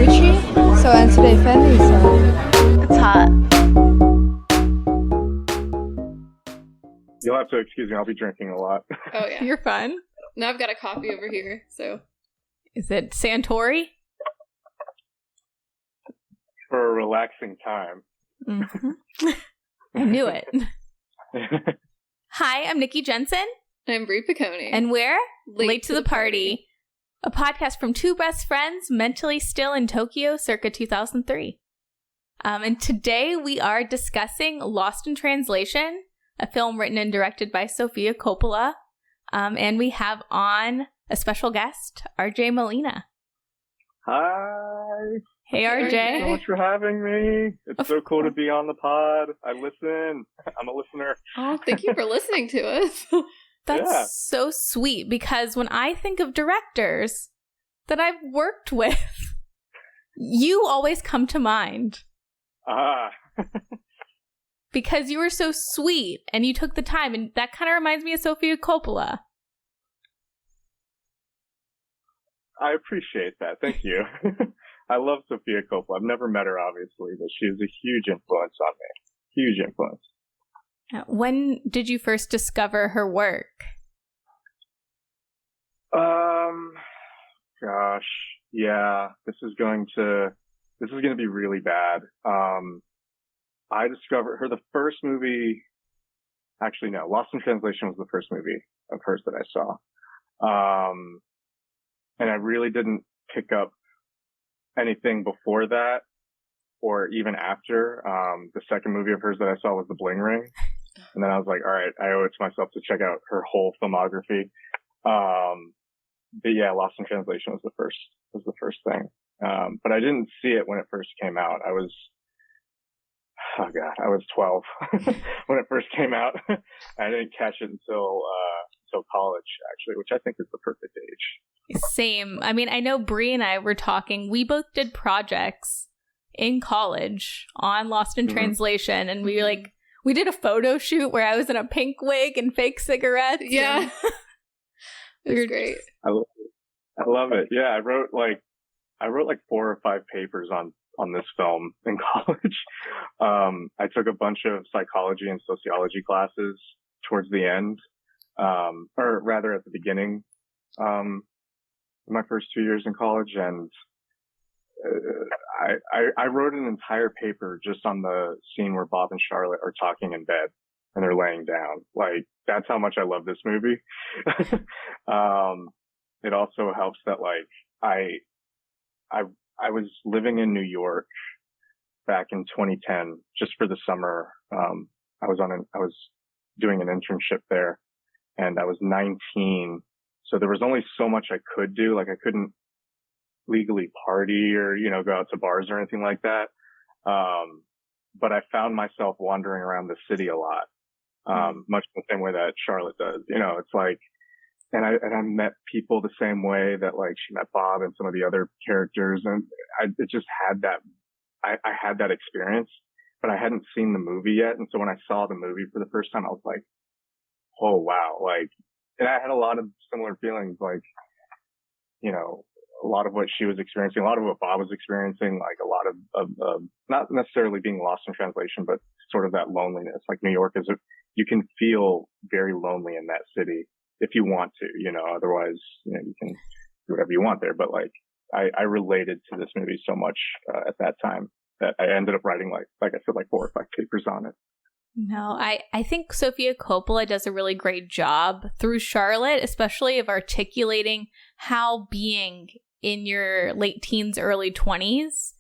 Gucci, so and today Fendi, so It's hot. You'll have to excuse me, I'll be drinking a lot. Oh yeah. You're fun. Now I've got a coffee over here, so. Is it Santori? For a relaxing time. Mm-hmm. I knew it. Hi, I'm Nikki Jensen. I'm Brie Piccone. And we're Late to the Party, a podcast from two best friends mentally still in Tokyo circa 2003. And today we are discussing Lost in Translation, a film written and directed by Sofia Coppola. And we have on a special guest, Jay Molina. Hi. Hey, RJ. Thank you so much for having me. It's so cool to be on the pod. I listen. I'm a listener. Oh, thank you for listening to us. That's so sweet, because when I think of directors that I've worked with, you always come to mind. Because you were so sweet and you took the time, and that kind of reminds me of Sofia Coppola. I appreciate that. Thank you. I love Sofia Coppola. I've never met her, obviously, but she is a huge influence on me. Huge influence. When did you first discover her work? Gosh, yeah. This is going to be really bad. I discovered her the first movie. Actually, no. Lost in Translation was the first movie of hers that I saw. And I really didn't pick up anything before that or even after. The second movie of hers that I saw was The Bling Ring. And then I was like, all right, I owe it to myself to check out her whole filmography. But yeah, Lost in Translation was the first thing. But I didn't see it when it first came out. I was 12 when it first came out. I didn't catch it until college, actually, which I think is the perfect age. Same. I mean, I know Brie and I were talking. We both did projects in college on Lost in Translation, and we did a photo shoot where I was in a pink wig and fake cigarettes. Yeah. It was great. I love it. Yeah, I wrote like 4 or 5 papers on this film in college. I took a bunch of psychology and sociology classes towards the end, or rather at the beginning, my first 2 years in college, and I wrote an entire paper just on the scene where Bob and Charlotte are talking in bed and they're laying down. Like, that's how much I love this movie. It also helps that like I was living in New York back in 2010 just for the summer. I was doing an internship there, and I was 19. So there was only so much I could do. Like, I couldn't legally party or, go out to bars or anything like that. But I found myself wandering around the city a lot. Much the same way that Charlotte does. It's like, and I met people the same way that like she met Bob and some of the other characters, and it just had that. I had that experience, but I hadn't seen the movie yet, and so when I saw the movie for the first time, I was like, "Oh wow!" Like, and I had a lot of similar feelings, like, a lot of what she was experiencing, a lot of what Bob was experiencing, like a lot of not necessarily being lost in translation, but sort of that loneliness. Like, New York you can feel very lonely in that city if you want to, otherwise, you can do whatever you want there. But like, I related to this movie so much at that time that I ended up writing like I said, like 4 or 5 papers on it. No, I think Sofia Coppola does a really great job through Charlotte, especially of articulating how being in your late teens, early 20s,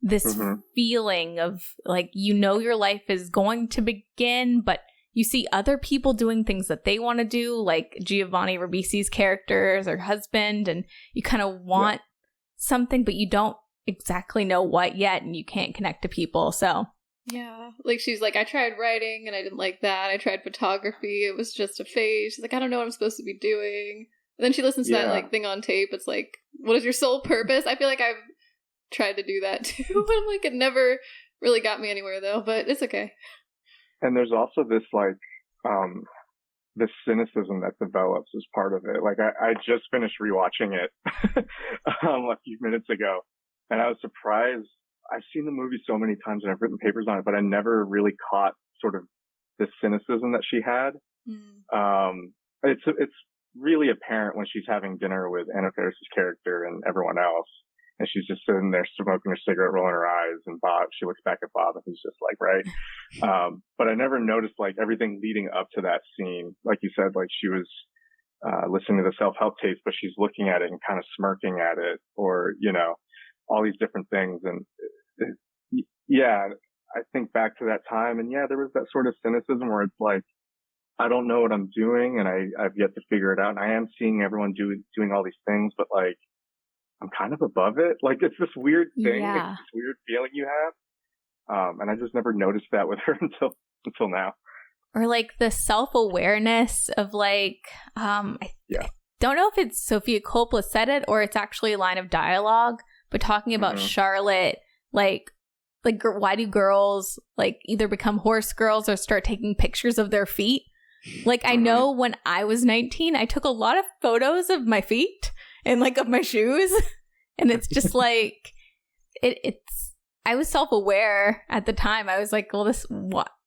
this feeling of like, your life is going to begin, but you see other people doing things that they want to do, like Giovanni Ribisi's character, her husband, and you kind of want something, but you don't exactly know what yet, and you can't connect to people, so. Yeah, like she's like, I tried writing and I didn't like that. I tried photography. It was just a phase. She's like, I don't know what I'm supposed to be doing. And then she listens to that like thing on tape. It's like, what is your sole purpose? I feel like I've tried to do that too. But I'm like, it never really got me anywhere though, but it's okay. And there's also this like, this cynicism that develops as part of it. Like I just finished rewatching it a few minutes ago, And I was surprised. I've seen the movie so many times and I've written papers on it, but I never really caught sort of the cynicism that she had. It's really apparent when she's having dinner with Anna Faris's character and everyone else. And she's just sitting there smoking her cigarette, rolling her eyes, and she looks back at Bob and he's just like, right. But I never noticed like everything leading up to that scene. Like you said, like she was listening to the self-help tapes, but she's looking at it and kind of smirking at it, or, you know, all these different things. And yeah, I think back to that time, and yeah, there was that sort of cynicism where it's like, I don't know what I'm doing, and I've yet to figure it out. And I am seeing everyone doing all these things, but like, I'm kind of above it. Like, it's this weird thing. Yeah. It's this weird feeling you have. And I just never noticed that with her until now. Or like the self-awareness of like, I don't know if it's Sofia Coppola said it or it's actually a line of dialogue, but talking about Charlotte, like why do girls like either become horse girls or start taking pictures of their feet? Like, I know when I was 19, I took a lot of photos of my feet and like of my shoes. And it's just like, I was self-aware at the time. I was like, well,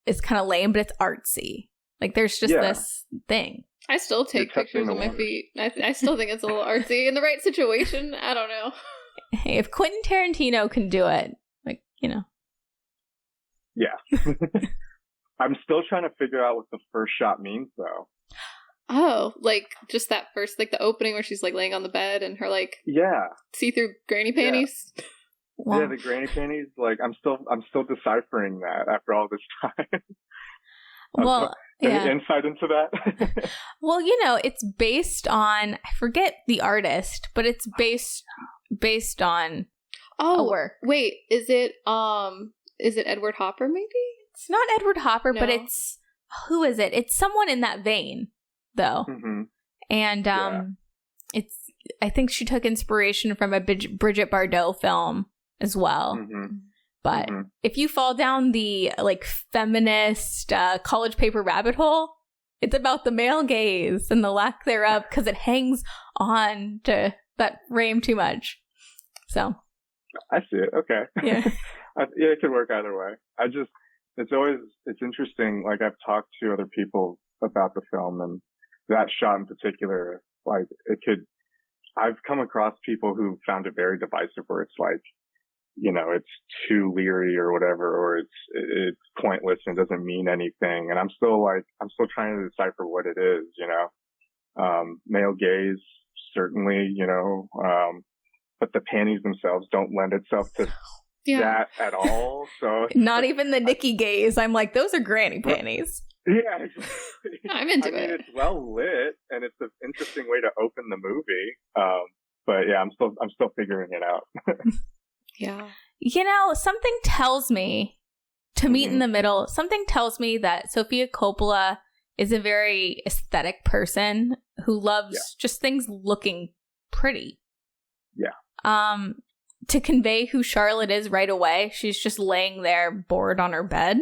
it's kind of lame, but it's artsy. Like, there's just this thing. I still take pictures of my feet. I still think it's a little artsy. In the right situation, I don't know. Hey, if Quentin Tarantino can do it, like, you know. Yeah. I'm still trying to figure out what the first shot means, though. Oh, like just that first, like the opening where she's like laying on the bed and her like see-through granny panties. Yeah. Wow. Yeah, the granny panties. Like, I'm still deciphering that after all this time. Well, any insight into that? Well, you know, it's based on, I forget the artist, but it's based on a work. Wait, is it Edward Hopper? Maybe it's not Edward Hopper, but it's, who is it? It's someone in that vein, though. And I think she took inspiration from a Bridget Bardot film as well. But if you fall down the like feminist college paper rabbit hole, it's about the male gaze and the lack thereof because it hangs on to that frame too much. So I see it. Okay. Yeah. It could work either way. It's interesting. Like, I've talked to other people about the film, and that shot in particular, like, I've come across people who found it very divisive, where it's like, you know, it's too leery or whatever, or it's pointless and doesn't mean anything. And I'm still trying to decipher what it is, you know. Male gaze, certainly, you know, but the panties themselves don't lend itself to that at all. So not even the Nikki gaze. I'm like, those are granny panties. Yeah, I'm into it. It's well lit, and it's an interesting way to open the movie. But yeah, I'm still figuring it out. Yeah. You know, something tells me to meet in the middle. Something tells me that Sofia Coppola is a very aesthetic person who loves just things looking pretty. Yeah. To convey who Charlotte is right away, she's just laying there bored on her bed.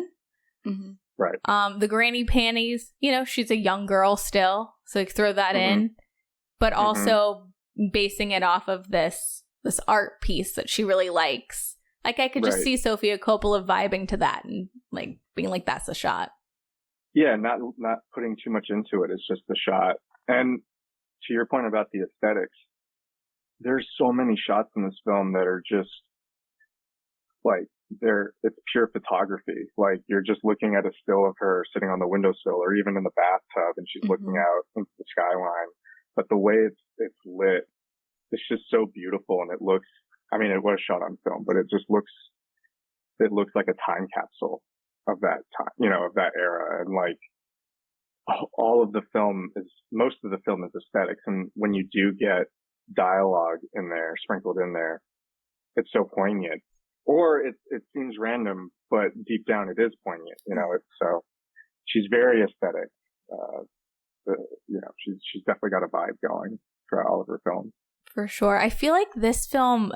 Right. The granny panties, you know, she's a young girl still, so you throw that in. But also basing it off of this art piece that she really likes. Like, I could just see Sofia Coppola vibing to that and like being like, that's a shot. Yeah, not putting too much into it. It's just the shot. And to your point about the aesthetics, there's so many shots in this film that are just like, it's pure photography. Like, you're just looking at a still of her sitting on the windowsill or even in the bathtub, and she's looking out into the skyline. But the way it's lit, it's just so beautiful, and it was shot on film, but it looks like a time capsule of that time, you know, of that era. And like, most of the film is aesthetics. And when you do get dialogue in there, sprinkled in there, it's so poignant. Or it seems random, but deep down it is poignant. You know, so she's very aesthetic. You know, she's definitely got a vibe going throughout all of her films. For sure. I feel like this film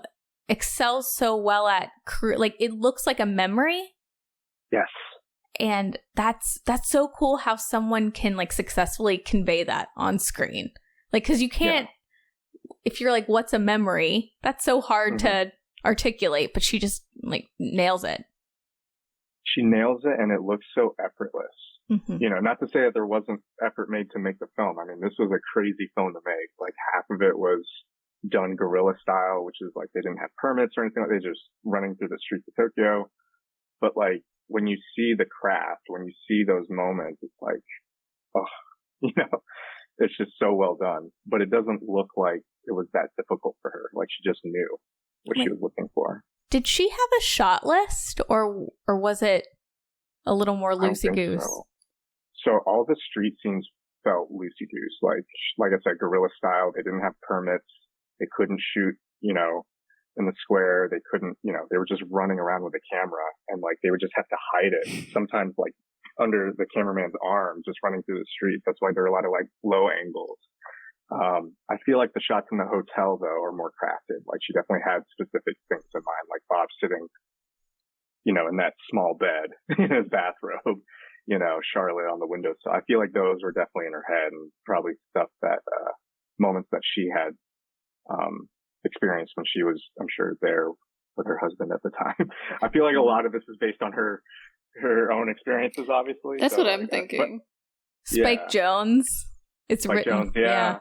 excels so well at like, it looks like a memory. Yes. And that's so cool how someone can like successfully convey that on screen. Like, because you can't, if you're like, what's a memory? That's so hard to articulate, but she just like nails it. She nails it, and it looks so effortless. Mm-hmm. You know, not to say that there wasn't effort made to make the film. I mean, this was a crazy film to make. Like, half of it was done guerrilla style, which is like they didn't have permits or anything. Like, they just running through the streets of Tokyo. But like, when you see the craft, when you see those moments, it's like, oh, you know, it's just so well done. But it doesn't look like it was that difficult for her. Like, she just knew what she was looking for. Did she have a shot list, or was it a little more loosey-goose? So all the street scenes felt loosey-goose. Like I said, guerrilla style. They didn't have permits. They couldn't shoot, you know, in the square. They couldn't, you know, they were just running around with a camera, and like they would just have to hide it. Sometimes like under the cameraman's arm, just running through the street. That's why there are a lot of like low angles. I feel like the shots in the hotel though are more crafted. Like, she definitely had specific things in mind, like Bob sitting, you know, in that small bed in his bathrobe, you know, Charlotte on the windowsill. I feel like those were definitely in her head, and probably stuff that, moments that she had, experienced when she was, I'm sure, there with her husband at the time. I feel like a lot of this is based on her own experiences, obviously. That's what I'm thinking. Spike Jonze. It's Spike written. Jonze, yeah.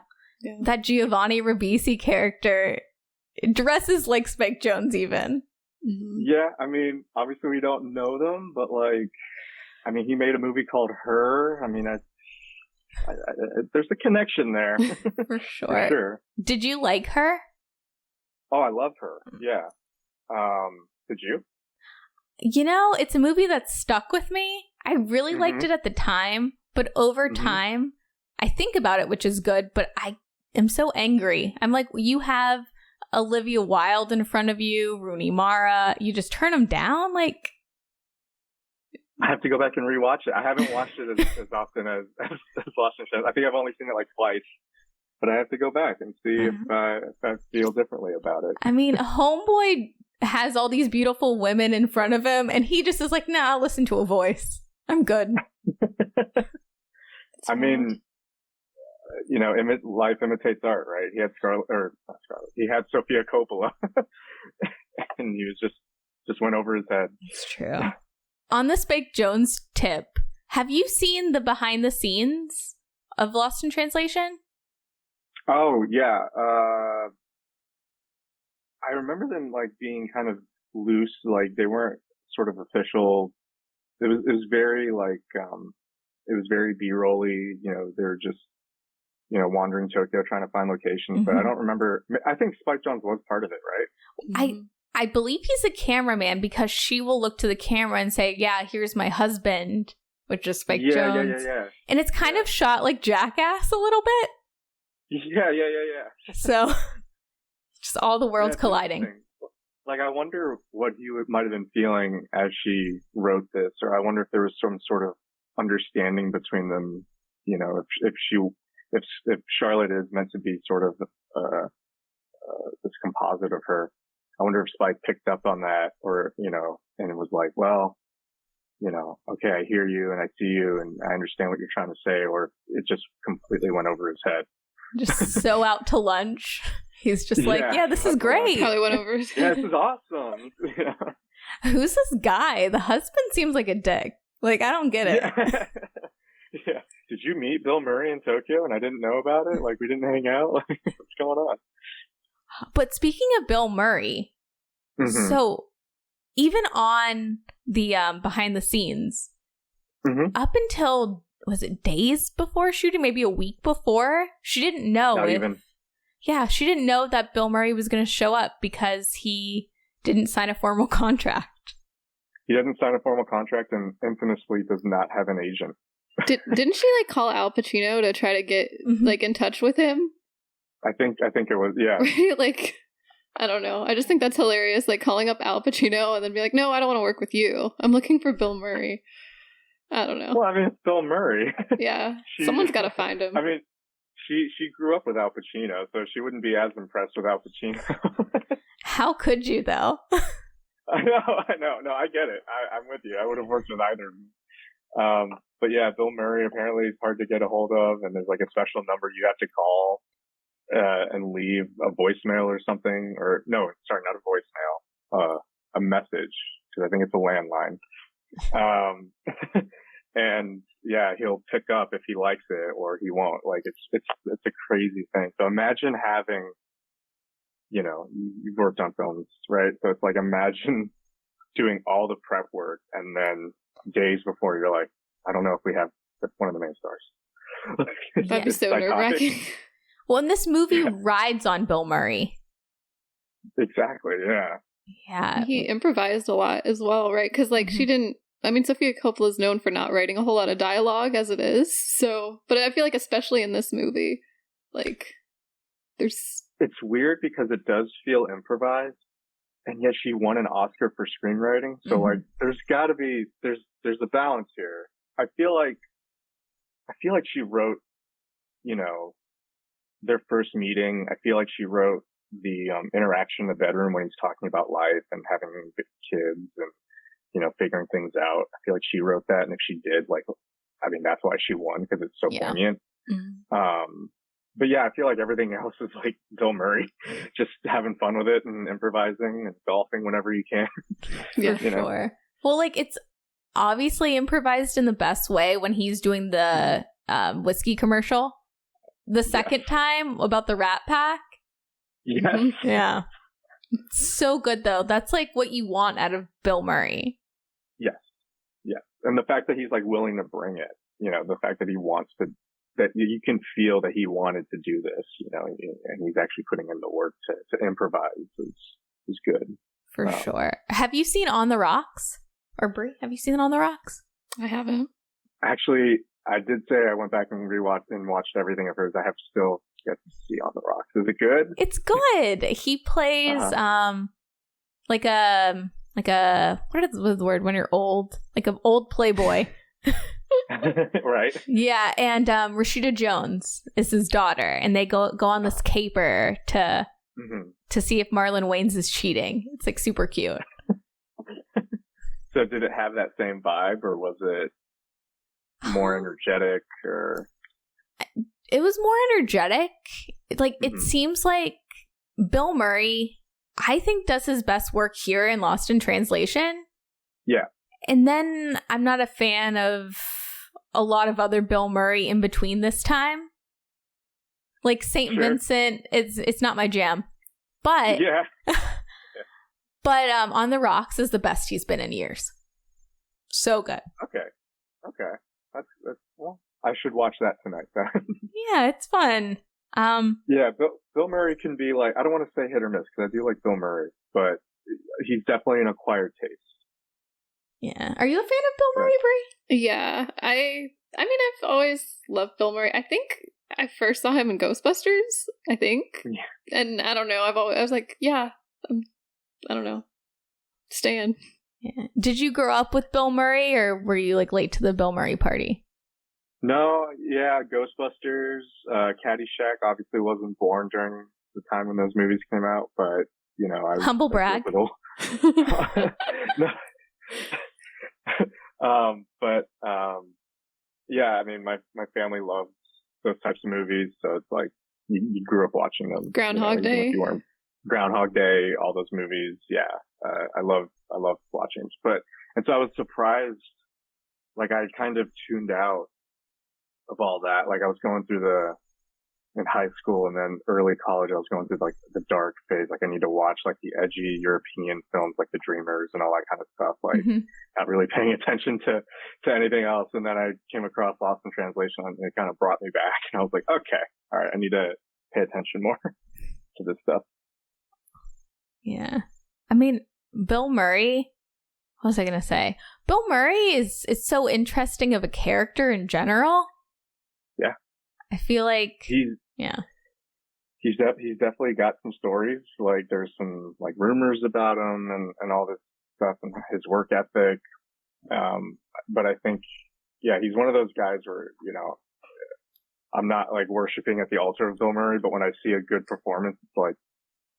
That Giovanni Ribisi character dresses like Spike Jonze even. Mm-hmm. Yeah, I mean, obviously we don't know them, but like, I mean, he made a movie called Her. I mean, there's a connection there. For sure. For sure. Did you like Her? Oh, I love Her. Yeah. Did you? You know, it's a movie that stuck with me. I really liked it at the time, but over time, I think about it, which is good, but I am so angry. I'm like, you have Olivia Wilde in front of you, Rooney Mara, you just turn them down? Like, I have to go back and rewatch it. I haven't watched it as often as Lost in Translation. I think I've only seen it like twice, but I have to go back and see if I feel differently about it. I mean, Homeboy has all these beautiful women in front of him, and he just is like, nah, I'll listen to a voice. I'm good. I mean, you know, life imitates art, right? He had he had Sofia Coppola, and he was just went over his head. It's true. On the Spike Jonze tip, have you seen the behind the scenes of Lost in Translation? Oh yeah, I remember them like being kind of loose, like they weren't sort of official. It was very like it was very B-rolly. You know, they're just, you know, wandering Tokyo trying to find locations. But I don't remember. I think Spike Jonze was part of it, right? I believe he's a cameraman, because she will look to the camera and say, "Yeah, here's my husband," which is Spike Jonze. Yeah. And it's kind of shot like Jackass a little bit. Yeah. So, just all the worlds colliding. Like, I wonder what he might have been feeling as she wrote this, or I wonder if there was some sort of understanding between them. You know, if Charlotte is meant to be sort of this composite of her, I wonder if Spike picked up on that, or, you know, and it was like, well, you know, okay, I hear you and I see you and I understand what you're trying to say, or it just completely went over his head. Just so out to lunch. He's just like, yeah, this is great. Probably went over his head. Yeah, this is awesome. Who's this guy? The husband seems like a dick. Like, I don't get it. Yeah. Did you meet Bill Murray in Tokyo and I didn't know about it? Like, we didn't hang out? Like, what's going on? But speaking of Bill Murray, so even on the behind the scenes, up until, was it days before shooting, maybe a week before, she didn't know she didn't know that Bill Murray was going to show up because he didn't sign a formal contract. He doesn't sign a formal contract and infamously does not have an agent. Didn't she like call Al Pacino to try to get like in touch with him? I think it was, yeah. Right? Like, I don't know. I just think that's hilarious. Like calling up Al Pacino and then be like, no, I don't want to work with you. I'm looking for Bill Murray. I don't know. Well, I mean, it's Bill Murray. Yeah. Someone's got to find him. I mean, she grew up with Al Pacino, so she wouldn't be as impressed with Al Pacino. How could you, though? I know. No, I get it. I'm with you. I would have worked with either of them. But yeah, Bill Murray apparently is hard to get a hold of, and there's like a special number you have to call and leave a voicemail or something. Or no, sorry, not a voicemail. a message, because I think it's a landline. And yeah, he'll pick up if he likes it or he won't. Like it's a crazy thing. So imagine having, you know, you've worked on films, right? So it's like, imagine doing all the prep work and then days before you're like, I don't know if we have one of the main stars. That'd be so nerve-wracking. Well, and this movie rides on Bill Murray. Exactly. Yeah. Yeah. He improvised a lot as well, right? Because like she didn't. I mean, Sofia Coppola is known for not writing a whole lot of dialogue as it is. So, but I feel like especially in this movie, like there's. It's weird because it does feel improvised, and yet she won an Oscar for screenwriting. So like, there's got to be there's a balance here. I feel like she wrote, you know, their first meeting. I feel like she wrote the interaction in the bedroom when he's talking about life and having kids and, you know, figuring things out. I feel like she wrote that, and if she did, like, I mean, that's why she won, because it's so poignant. But yeah, I feel like everything else is like Bill Murray, just having fun with it and improvising and golfing whenever you can. For sure. Well, like, it's obviously improvised in the best way when he's doing the whiskey commercial the second time about the Rat Pack. Yes. Yeah. So good, though. That's like what you want out of Bill Murray. Yes. Yes. And the fact that he's like willing to bring it, you know, the fact that he wants to, that you can feel that he wanted to do this, you know, and he's actually putting in the work to improvise is good. For sure. Have you seen On the Rocks? Or Brie, have you seen On the Rocks? I haven't. Actually, I did say I went back and rewatched and watched everything of hers. I have still yet to see On the Rocks. Is it good? It's good. He plays like a what is the word when you're old? Like an old playboy. Right. Yeah, and Rashida Jones is his daughter, and they go on this caper to see if Marlon Wayans is cheating. It's like super cute. So did it have that same vibe, or was it more energetic, or? It was more energetic. Like, it seems like Bill Murray, I think, does his best work here in Lost in Translation. Yeah. And then I'm not a fan of a lot of other Bill Murray in between this time. Like St. Vincent, it's not my jam. But but On the Rocks is the best he's been in years. So good. Okay. That's well, I should watch that tonight then. Yeah, it's fun. Yeah, Bill Murray can be like, I don't want to say hit or miss, because I do like Bill Murray, but he's definitely an acquired taste. Yeah. Are you a fan of Bill Murray, Brie? Yeah. I mean, I've always loved Bill Murray. I think I first saw him in Ghostbusters, I think. Yeah. And I don't know. I was like, yeah, I don't know. Stan. Yeah. Did you grow up with Bill Murray, or were you like late to the Bill Murray party? No, yeah, Ghostbusters, Caddyshack. Obviously wasn't born during the time when those movies came out, but you know, I was humble brag. No. Yeah, I mean, my family loves those types of movies, so it's like you grew up watching them. Groundhog Day. Groundhog Day, all those movies. Yeah, I love watching them. And so I was surprised, like I kind of tuned out of all that. Like I was going through in high school and then early college, I was going through like the dark phase. Like I need to watch like the edgy European films, like The Dreamers and all that kind of stuff. Like not really paying attention to anything else. And then I came across Lost in Translation, and it kind of brought me back. And I was like, okay, all right, I need to pay attention more to this stuff. Yeah. I mean, Bill Murray, what was I going to say? Bill Murray is so interesting of a character in general. Yeah. I feel like he's definitely got some stories. Like there's some like rumors about him and all this stuff and his work ethic. But I think, yeah, he's one of those guys where, you know, I'm not like worshiping at the altar of Bill Murray, but when I see a good performance, it's like,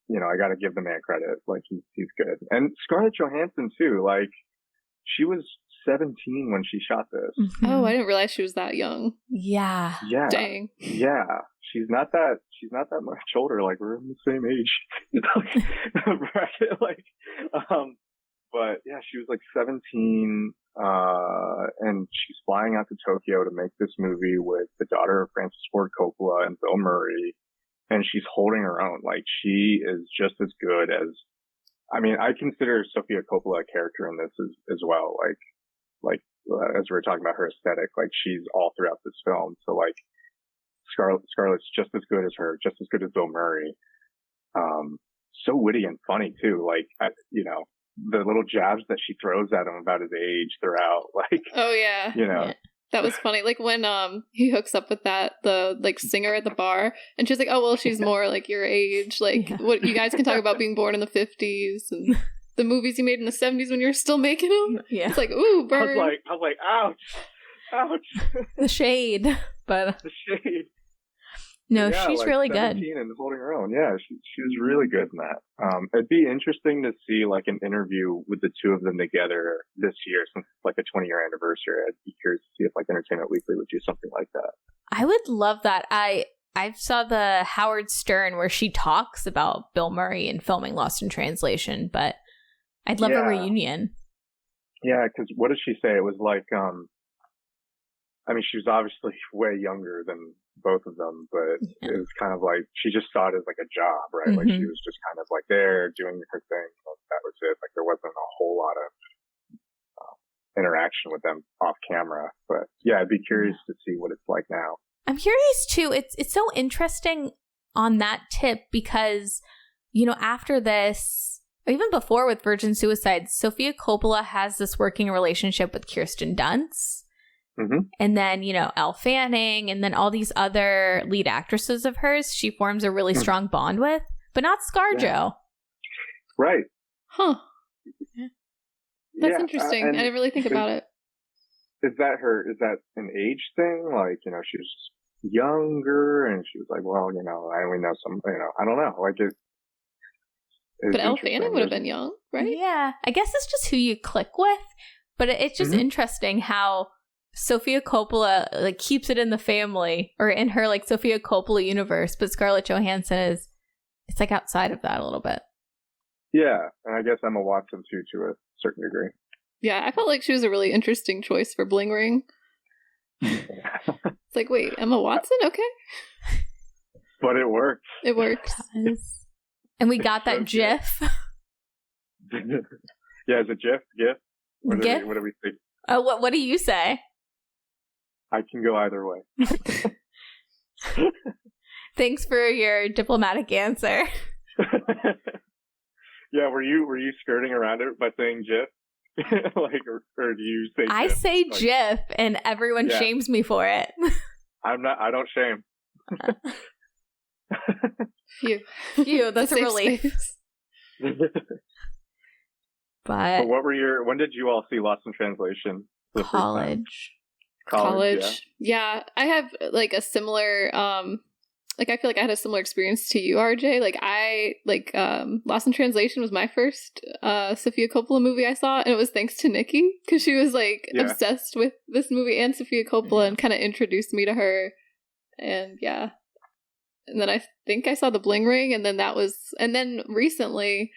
you know, I got to give the man credit. Like he's good. And Scarlett Johansson too. Like she was 17 when she shot this. Mm-hmm. Oh, I didn't realize she was that young. Yeah. Yeah. Dang. Yeah. She's not that much older. Like, we're in the same age. Bracket, like, but yeah, she was like 17, and she's flying out to Tokyo to make this movie with the daughter of Francis Ford Coppola and Bill Murray, and she's holding her own. Like, she is just as good as, I mean, I consider Sofia Coppola a character in this as well. Like as we were talking about her aesthetic, like, she's all throughout this film. So like, Scarlett's just as good as her, just as good as Bill Murray. So witty and funny too. Like, you know, the little jabs that she throws at him about his age throughout, like, oh yeah, you know, yeah. That was funny. Like when he hooks up with the like singer at the bar, and she's like, "Oh well, she's more like your age. Like, what you guys can talk about being born in the 50s and the movies you made in the 70s when you're still making them." Yeah, it's like, ooh, burn. I was like, ouch. The shade, but the shade. No, yeah, she's like really good. And holding her own. Yeah, she was really good in that. It'd be interesting to see like an interview with the two of them together this year, since it's like a 20-year anniversary. I'd be curious to see if like Entertainment Weekly would do something like that. I would love that. I saw the Howard Stern where she talks about Bill Murray and filming Lost in Translation, but I'd love a reunion. Yeah, because what did she say? It was like, I mean, she was obviously way younger than both of them, but it was kind of like, she just saw it as like a job, right? Mm-hmm. Like, she was just kind of like there doing her thing. That was it. Like, there wasn't a whole lot of interaction with them off camera. But yeah, I'd be curious to see what it's like now. I'm curious too. It's so interesting on that tip because, you know, after this, or even before with Virgin Suicides, Sofia Coppola has this working relationship with Kirsten Dunst. Mm-hmm. And then, you know, Elle Fanning, and then all these other lead actresses of hers, she forms a really strong bond with, but not ScarJo. Yeah. Right. Huh. That's interesting. I didn't really think about it. Is that an age thing? Like, you know, she was younger and she was like, well, you know, I only know some, you know, I don't know. Like, but Elle Fanning would have been young, right? Yeah. I guess it's just who you click with, but it's just interesting how Sofia Coppola like keeps it in the family or in her like Sofia Coppola universe, but Scarlett Johansson it's like outside of that a little bit. Yeah, and I guess Emma Watson too, to a certain degree. Yeah, I felt like she was a really interesting choice for Bling Ring. It's like, wait, Emma Watson? Okay. But it worked. It works. And we got that GIF. Yeah, is it GIF? What do we think? What do you say? I can go either way. Thanks for your diplomatic answer. Yeah, were you skirting around it by saying GIF? Like, or do you say GIF? I say like, GIF, and everyone shames me for it. I don't shame. Phew, that's a relief. But when did you all see Lost in Translation? College. Yeah, I have like a similar like I feel like I had a similar experience to you, RJ. Like I Lost in Translation was my first Sofia Coppola movie I saw, and it was thanks to Nikki, because she was like obsessed with this movie and Sofia Coppola and kind of introduced me to her. And yeah. And then I think I saw The Bling Ring, and then recently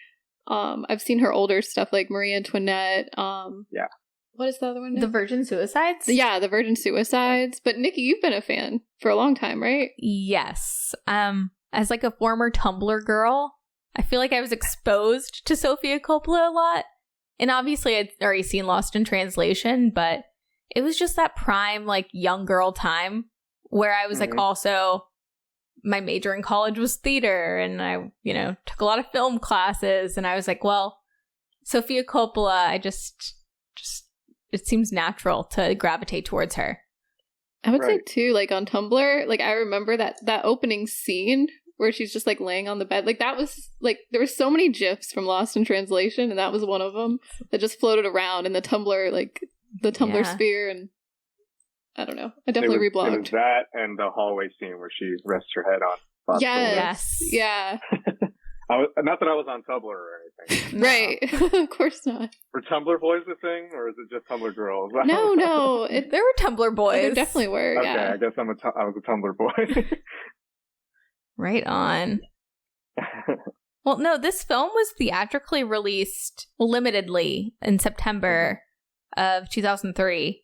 I've seen her older stuff like Marie Antoinette. What is the other one now? The Virgin Suicides? Yeah, The Virgin Suicides. But Nikki, you've been a fan for a long time, right? Yes. As like a former Tumblr girl, I feel like I was exposed to Sofia Coppola a lot. And obviously I'd already seen Lost in Translation, but it was just that prime like young girl time where I was like also, my major in college was theater, and I, you know, took a lot of film classes, and I was like, well, Sofia Coppola, I just it seems natural to gravitate towards her. I would say too, like on Tumblr, like I remember that opening scene where she's just like laying on the bed. Like that was like, there were so many GIFs from Lost in Translation, and that was one of them that just floated around in the Tumblr, like the Tumblr sphere. And I don't know. I definitely reblogged. It was that and the hallway scene where she rests her head on. Yes. Yeah. Not that I was on Tumblr or anything. Right. Of course not. Were Tumblr boys a thing, or is it just Tumblr girls? No. There were Tumblr boys. There definitely were, Okay, yeah. I guess I was a Tumblr boy. Right on. Well, no, this film was theatrically released limitedly in September of 2003.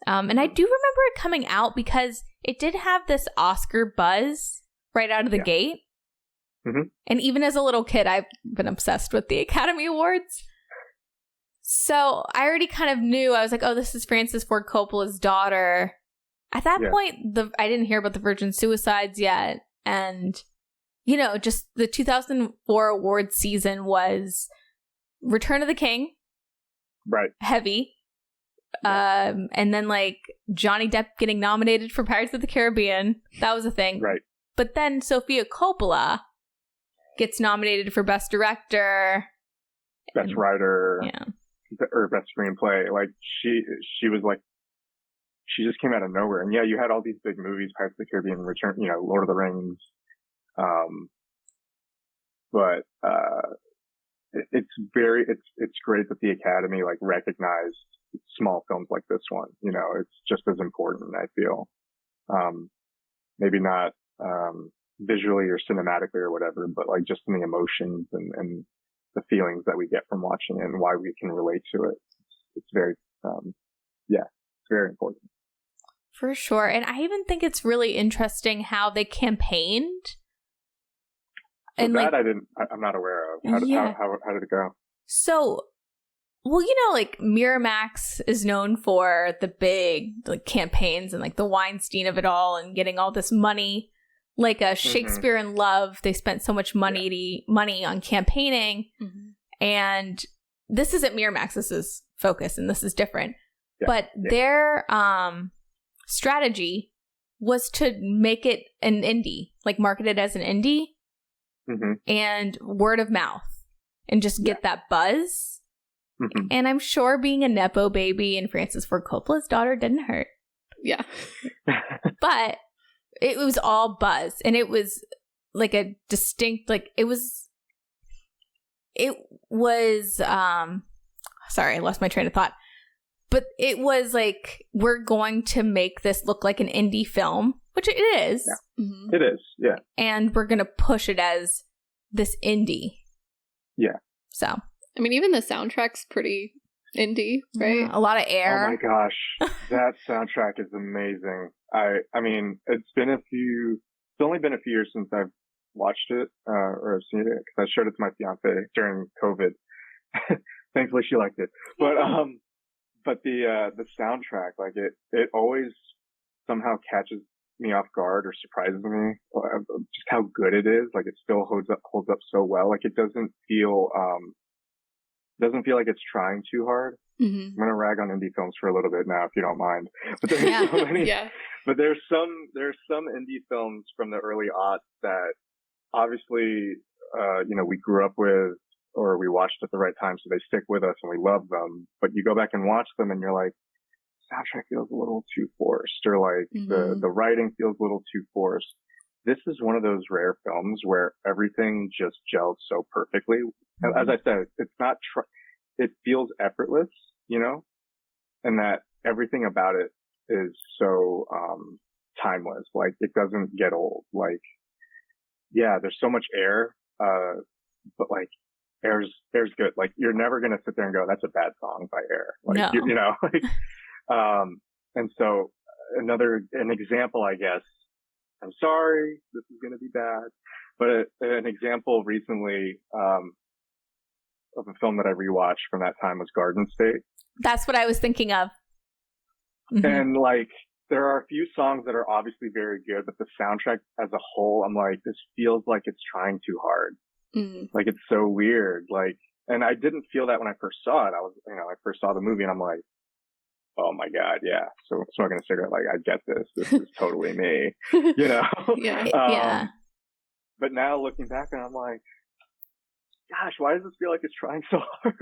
And I do remember it coming out because it did have this Oscar buzz right out of the gate. Mm-hmm. And even as a little kid, I've been obsessed with the Academy Awards. So I already kind of knew, I was like, oh, this is Francis Ford Coppola's daughter. At that point, I didn't hear about the Virgin Suicides yet. And, you know, just the 2004 award season was Return of the King. Right. Heavy. And then like Johnny Depp getting nominated for Pirates of the Caribbean. That was a thing. Right. But then Sofia Coppola gets nominated for Best Director. Best Writer. Yeah. Or Best Screenplay. Like, she was like, she just came out of nowhere. And yeah, you had all these big movies, Pirates of the Caribbean, Return, you know, Lord of the Rings. But it's great that the Academy like recognized small films like this one. You know, it's just as important, I feel. Maybe not visually or cinematically or whatever, but like just in the emotions and the feelings that we get from watching it and why we can relate to it. It's very, it's very important. For sure. And I even think it's really interesting how they campaigned. So and that like, I'm not aware of. How did it go? So, well, you know, like Miramax is known for the big like campaigns and like the Weinstein of it all and getting all this money. Like a Shakespeare in Love, they spent so much money on campaigning. Mm-hmm. And this isn't Miramax, this is Focus, and this is different. Yeah. But their strategy was to make it an indie, like market it as an indie and word of mouth and just get that buzz. Mm-hmm. And I'm sure being a Nepo baby and Francis Ford Coppola's daughter didn't hurt. Yeah. But it was all buzz, and it was like a distinct, like it was sorry, I lost my train of thought. But it was like, we're going to make this look like an indie film, which it is. Yeah. Mm-hmm. It is, yeah. And we're going to push it as this indie. Yeah. So. I mean, even the soundtrack's pretty indie, right? Yeah, a lot of air. Oh my gosh. That soundtrack is amazing. I mean, it's only been a few years since I've watched it, or I've seen it, because I showed it to my fiance during COVID. Thankfully she liked it. But the soundtrack, like it always somehow catches me off guard or surprises me, just how good it is. Like it still holds up so well. Like it doesn't feel like it's trying too hard. Mm-hmm. I'm gonna rag on indie films for a little bit now, if you don't mind. But there's so many. But there's some indie films from the early aughts that obviously, we grew up with, or we watched at the right time, so they stick with us and we love them. But you go back and watch them and you're like, soundtrack feels a little too forced, or like the writing feels a little too forced. This is one of those rare films where everything just gels so perfectly. Mm-hmm. As I said, it's not, it feels effortless, and that everything about it is so, timeless. Like it doesn't get old. Like, yeah, there's so much air, but like, Air's good. Like you're never gonna sit there and go, "That's a bad song by Air." Like no. And so an example, I guess. I'm sorry, this is gonna be bad, but an example recently of a film that I rewatched from that time was Garden State. That's what I was thinking of. Mm-hmm. And like, there are a few songs that are obviously very good, but the soundtrack as a whole, I'm like, this feels like it's trying too hard. Mm. Like it's so weird. Like, and I didn't feel that when I first saw it. I first saw the movie and I'm like, oh my God, yeah. So smoking a cigarette, like I get this. This is totally me, Yeah. But now looking back and I'm like, gosh, why does this feel like it's trying so hard?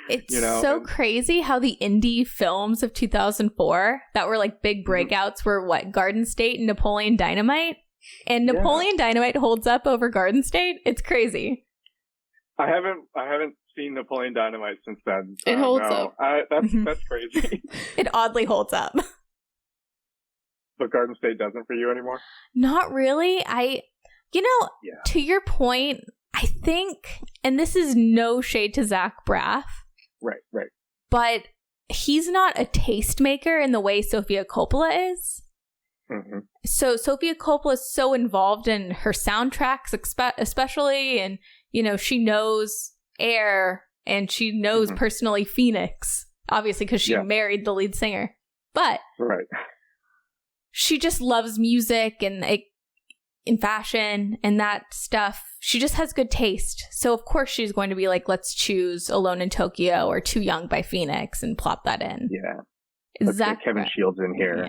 It's so crazy how the indie films of 2004 that were like big breakouts were what? Garden State and Napoleon Dynamite? And Napoleon Dynamite holds up over Garden State. It's crazy. I haven't seen Napoleon Dynamite since then. It holds up. That's crazy. It oddly holds up. But Garden State doesn't for you anymore? Not really. To your point, I think, and this is no shade to Zach Braff. Right. But he's not a tastemaker in the way Sofia Coppola is. Mm-hmm. So Sofia Coppola is so involved in her soundtracks, especially, and, she knows Air, and she knows personally Phoenix, obviously, because she married the lead singer. But she just loves music and in fashion and that stuff. She just has good taste. So of course she's going to be like, let's choose Alone in Tokyo or Too Young by Phoenix and plop that in. Yeah. Let's get Kevin Shields in here.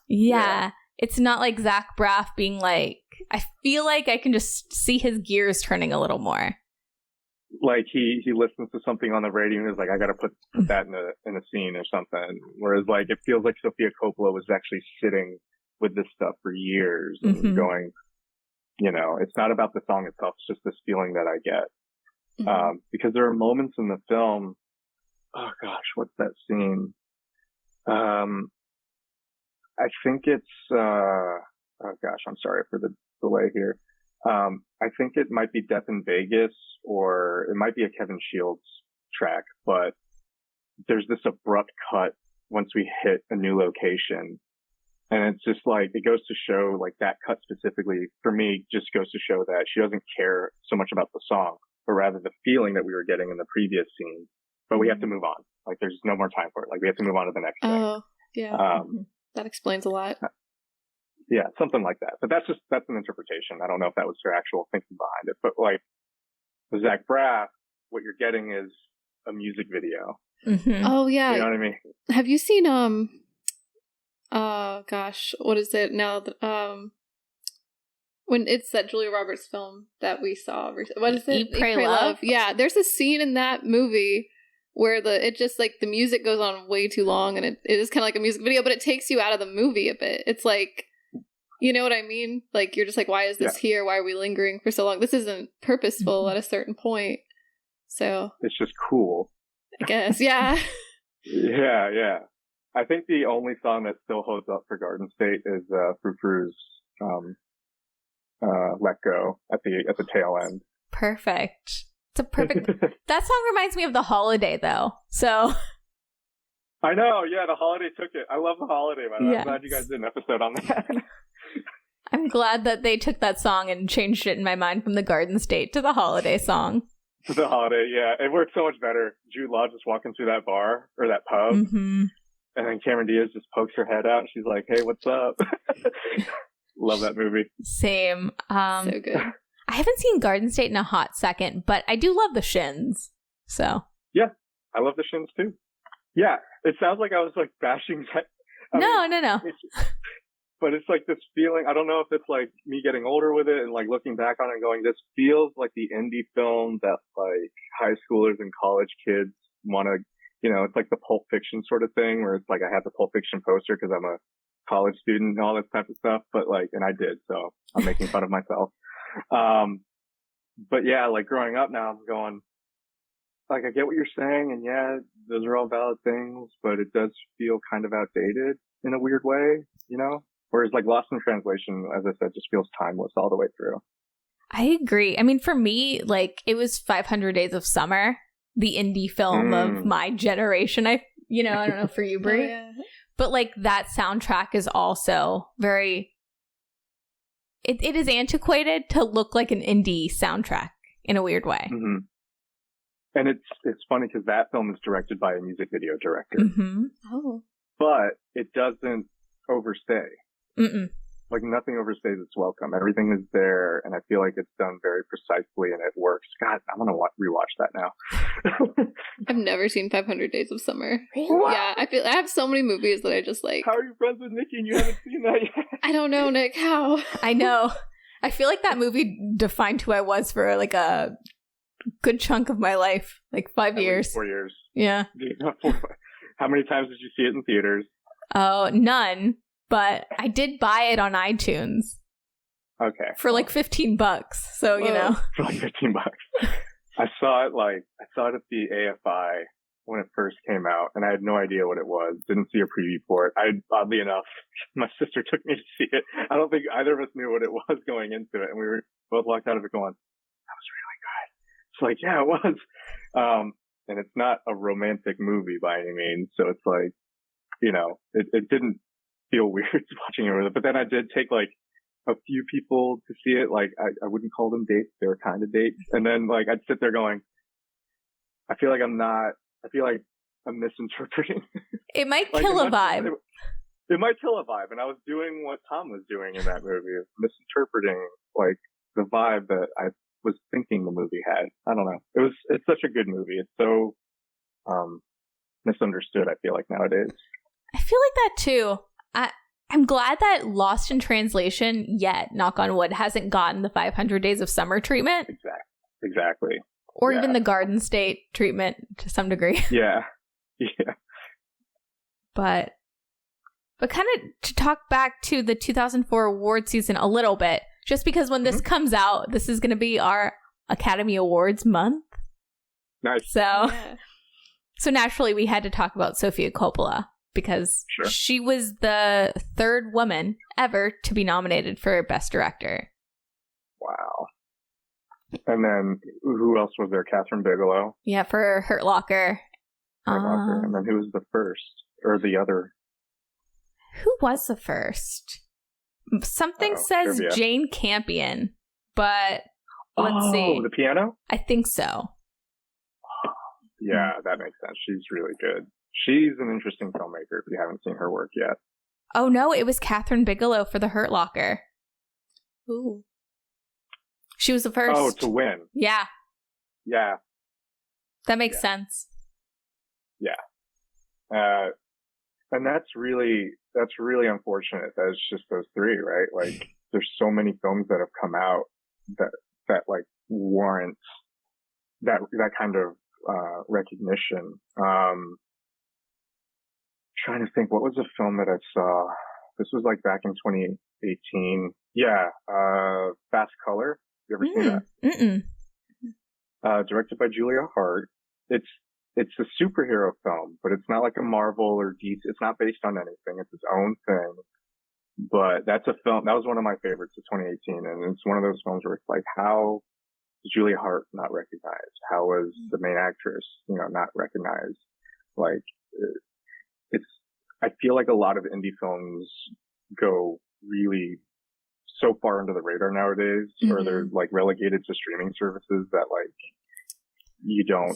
Yeah. It's not like Zach Braff being like, I feel like I can just see his gears turning a little more. Like he listens to something on the radio and is like, I got to put that in a scene or something. Whereas like, it feels like Sofia Coppola was actually sitting with this stuff for years and going, it's not about the song itself. It's just this feeling that I get. Because there are moments in the film. Oh gosh, what's that scene? I think it's, oh gosh, I'm sorry for the delay here. I think it might be Death in Vegas, or it might be a Kevin Shields track, but there's this abrupt cut once we hit a new location. And it's just like, it goes to show, like, that cut specifically, for me, just goes to show that she doesn't care so much about the song, but rather the feeling that we were getting in the previous scene. But we have to move on. Like, there's no more time for it. Like, we have to move on to the next thing. Oh, yeah. That explains a lot. Yeah, something like that. But that's an interpretation. I don't know if that was her actual thinking behind it. But, like, with Zach Braff, what you're getting is a music video. Oh, yeah. You know what I mean? Have you seen, gosh, what is it now? When it's that Julia Roberts film that we saw. What is it? Eat, Pray, Love? Yeah, there's a scene in that movie where it just like the music goes on way too long, and it is kind of like a music video, but it takes you out of the movie a bit. It's like, you know what I mean? Like, you're just like, why is this here? Why are we lingering for so long? This isn't purposeful at a certain point. So it's just cool, I guess. Yeah. Yeah. I think the only song that still holds up for Garden State is Frou Frou's Let Go at the tail end. Perfect. It's a perfect. That song reminds me of The Holiday, though. So I know, yeah, The Holiday took it. I love The Holiday, man. I'm glad you guys did an episode on that. I'm glad that they took that song and changed it in my mind from the Garden State to The Holiday song. The Holiday, yeah. It worked so much better. Jude Law just walking through that bar or that pub. And then Cameron Diaz just pokes her head out and she's like, hey, what's up? Love that movie. Same. So good. I haven't seen Garden State in a hot second, but I do love the Shins. So yeah, I love the Shins too. Yeah, it sounds like I was like bashing. No. But it's like this feeling. I don't know if it's like me getting older with it and like looking back on it and going, this feels like the indie film that like high schoolers and college kids want to. It's like the Pulp Fiction sort of thing where it's like I have the Pulp Fiction poster because I'm a college student and all this type of stuff. But like, and I did, so I'm making fun of myself. But yeah, like growing up now, I'm going, like, I get what you're saying, and yeah, those are all valid things, but it does feel kind of outdated in a weird way, Whereas like Lost in Translation, as I said, just feels timeless all the way through. I agree. I mean, for me, like, it was 500 Days of Summer, the indie film of my generation. I don't know for you, Brie. Yeah. But like that soundtrack is also very, it is antiquated to look like an indie soundtrack in a weird way. And it's funny because that film is directed by a music video director. Oh. But it doesn't overstay. Like nothing overstays its welcome. Everything is there, and I feel like it's done very precisely, and it works. God, I'm gonna rewatch that now. I've never seen 500 Days of Summer. Really? Yeah, I have so many movies that I just like. How are you friends with Nikki and you haven't seen that yet? I don't know, Nick. How? I know. I feel like that movie defined who I was for like a good chunk of my life, like 5 years. 4 years. Yeah. How many times did you see it in theaters? Oh, none. But I did buy it on iTunes. Okay. For like $15. So, For like $15. I saw it at the AFI when it first came out, and I had no idea what it was. Didn't see a preview for it. Oddly enough, my sister took me to see it. I don't think either of us knew what it was going into it, and we were both walked out of it going, "That was really good." It's like, yeah, it was. And it's not a romantic movie by any means, so it's like, it didn't feel weird watching it with it. But then I did take like a few people to see it. Like I wouldn't call them dates; they were kind of dates. And then like I'd sit there going, I feel like I'm misinterpreting. It might Like, kill a vibe. It might kill a vibe. And I was doing what Tom was doing in that movie, misinterpreting like the vibe that I was thinking the movie had. I don't know. It's such a good movie. It's so misunderstood, I feel like, nowadays. I feel like that too. I'm glad that Lost in Translation yet, knock on wood, hasn't gotten the 500 Days of Summer treatment. Exactly. Or even the Garden State treatment to some degree. Yeah. But kind of to talk back to the 2004 award season a little bit, just because when this comes out, this is going to be our Academy Awards month. Nice. So naturally we had to talk about Sofia Coppola because she was the third woman ever to be nominated for Best Director. Wow. And then who else was there? Catherine Bigelow. Yeah, for Hurt Locker. And then who was the first or the other? Who was the first? Something says trivia. Jane Campion, but let's see. Oh, the piano? I think so. Yeah, that makes sense. She's really good. She's an interesting filmmaker if you haven't seen her work yet. Oh no, it was Catherine Bigelow for The Hurt Locker. Ooh. She was the first. Oh, to win. Yeah. Yeah. That makes sense. Yeah. And that's really unfortunate that it's just those three, right? Like, there's so many films that have come out that like warrant that kind of recognition. Trying to think, what was a film that I saw? This was like back in 2018. Yeah, Fast Color. You ever seen that? Mm-mm. Directed by Julia Hart. It's a superhero film, but it's not like a Marvel or DC. It's not based on anything. It's its own thing. But that's a film that was one of my favorites of 2018, and it's one of those films where it's like, how is Julia Hart not recognized? How was the main actress, not recognized? Like, I feel like a lot of indie films go really so far under the radar nowadays, or they're like relegated to streaming services that like you don't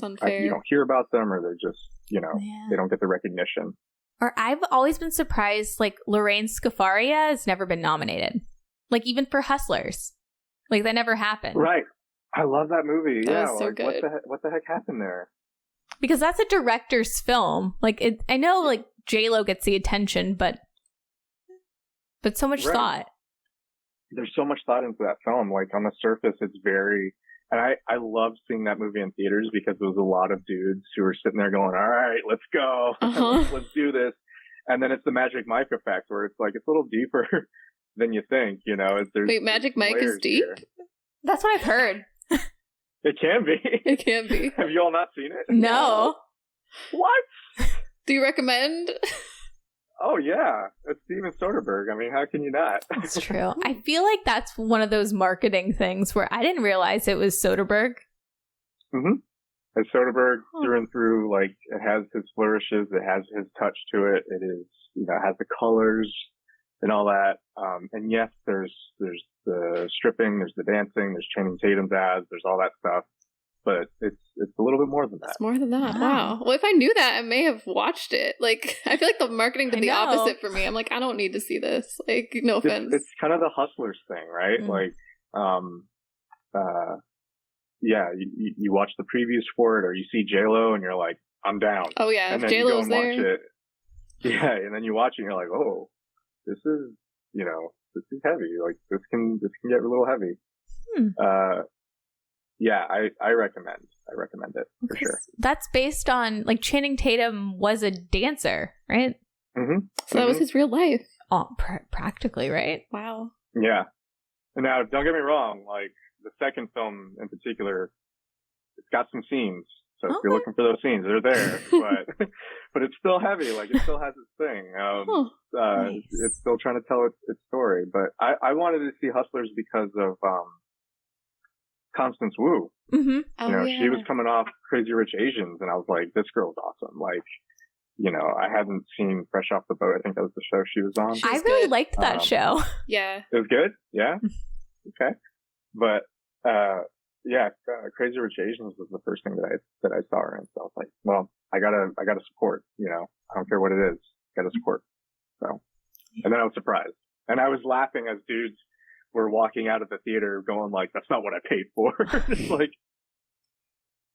hear about them, or they're just they don't get the recognition. Or I've always been surprised, like Lorraine Scafaria has never been nominated, like even for Hustlers, like that never happened. Right. I love that movie. That yeah, was so like, good. What the heck happened there? Because that's a director's film. Like I know, like J-Lo gets the attention, but so much thought. There's so much thought into that film. Like on the surface, it's very. And I love seeing that movie in theaters because there was a lot of dudes who were sitting there going, all right, let's go. Let's do this. And then it's the Magic Mike effect where it's like, it's a little deeper than you think, Wait, Magic Mike is deep? Here. That's what I've heard. It can be. It can be. Have you all not seen it? No. What? Do you recommend? Oh, yeah. It's Steven Soderbergh. I mean, how can you not? That's true. I feel like that's one of those marketing things where I didn't realize it was Soderbergh. Mm-hmm. And Soderbergh through and through, like, it has his flourishes, it has his touch to it, it is, it has the colors and all that. And yes, there's the stripping, there's the dancing, there's Channing Tatum's ads, there's all that stuff. But it's a little bit more than that. It's more than that. Wow. Well, if I knew that, I may have watched it. Like, I feel like the marketing did the opposite for me. I'm like, I don't need to see this. Like, no offense. It's kind of the Hustlers thing, right? Like, yeah, you watch the previews for it, or you see J-Lo and you're like, I'm down. Oh yeah, and if then J-Lo's you go and there. watch it. Yeah, and then you watch it and you're like, oh, this is, this is heavy. Like, this can get a little heavy. Yeah, I recommend it for sure. That's based on, like, Channing Tatum was a dancer, right? Mm-hmm. So that was his real life. Oh, practically, right? Wow. Yeah. And now, don't get me wrong, like, the second film in particular, it's got some scenes. So if Okay. you're looking for those scenes, they're there. But it's still heavy. Like, it still has its thing. Nice. It's still trying to tell its story. But I wanted to see Hustlers because of Constance Wu. Mm-hmm. Oh, You know, yeah. she was coming off Crazy Rich Asians, and I was like, this girl's awesome. Like, you know, I hadn't seen Fresh Off the Boat. I think that was the show she was on. I She's really good. liked that show. Yeah. It was good. Yeah. Okay. But, Crazy Rich Asians was the first thing that I saw her in. So I was like, well, I gotta support, you know, I don't care what it is. Gotta support. So, and then I was surprised. And I was laughing as dudes were walking out of the theater going like, that's not what I paid for. It's like,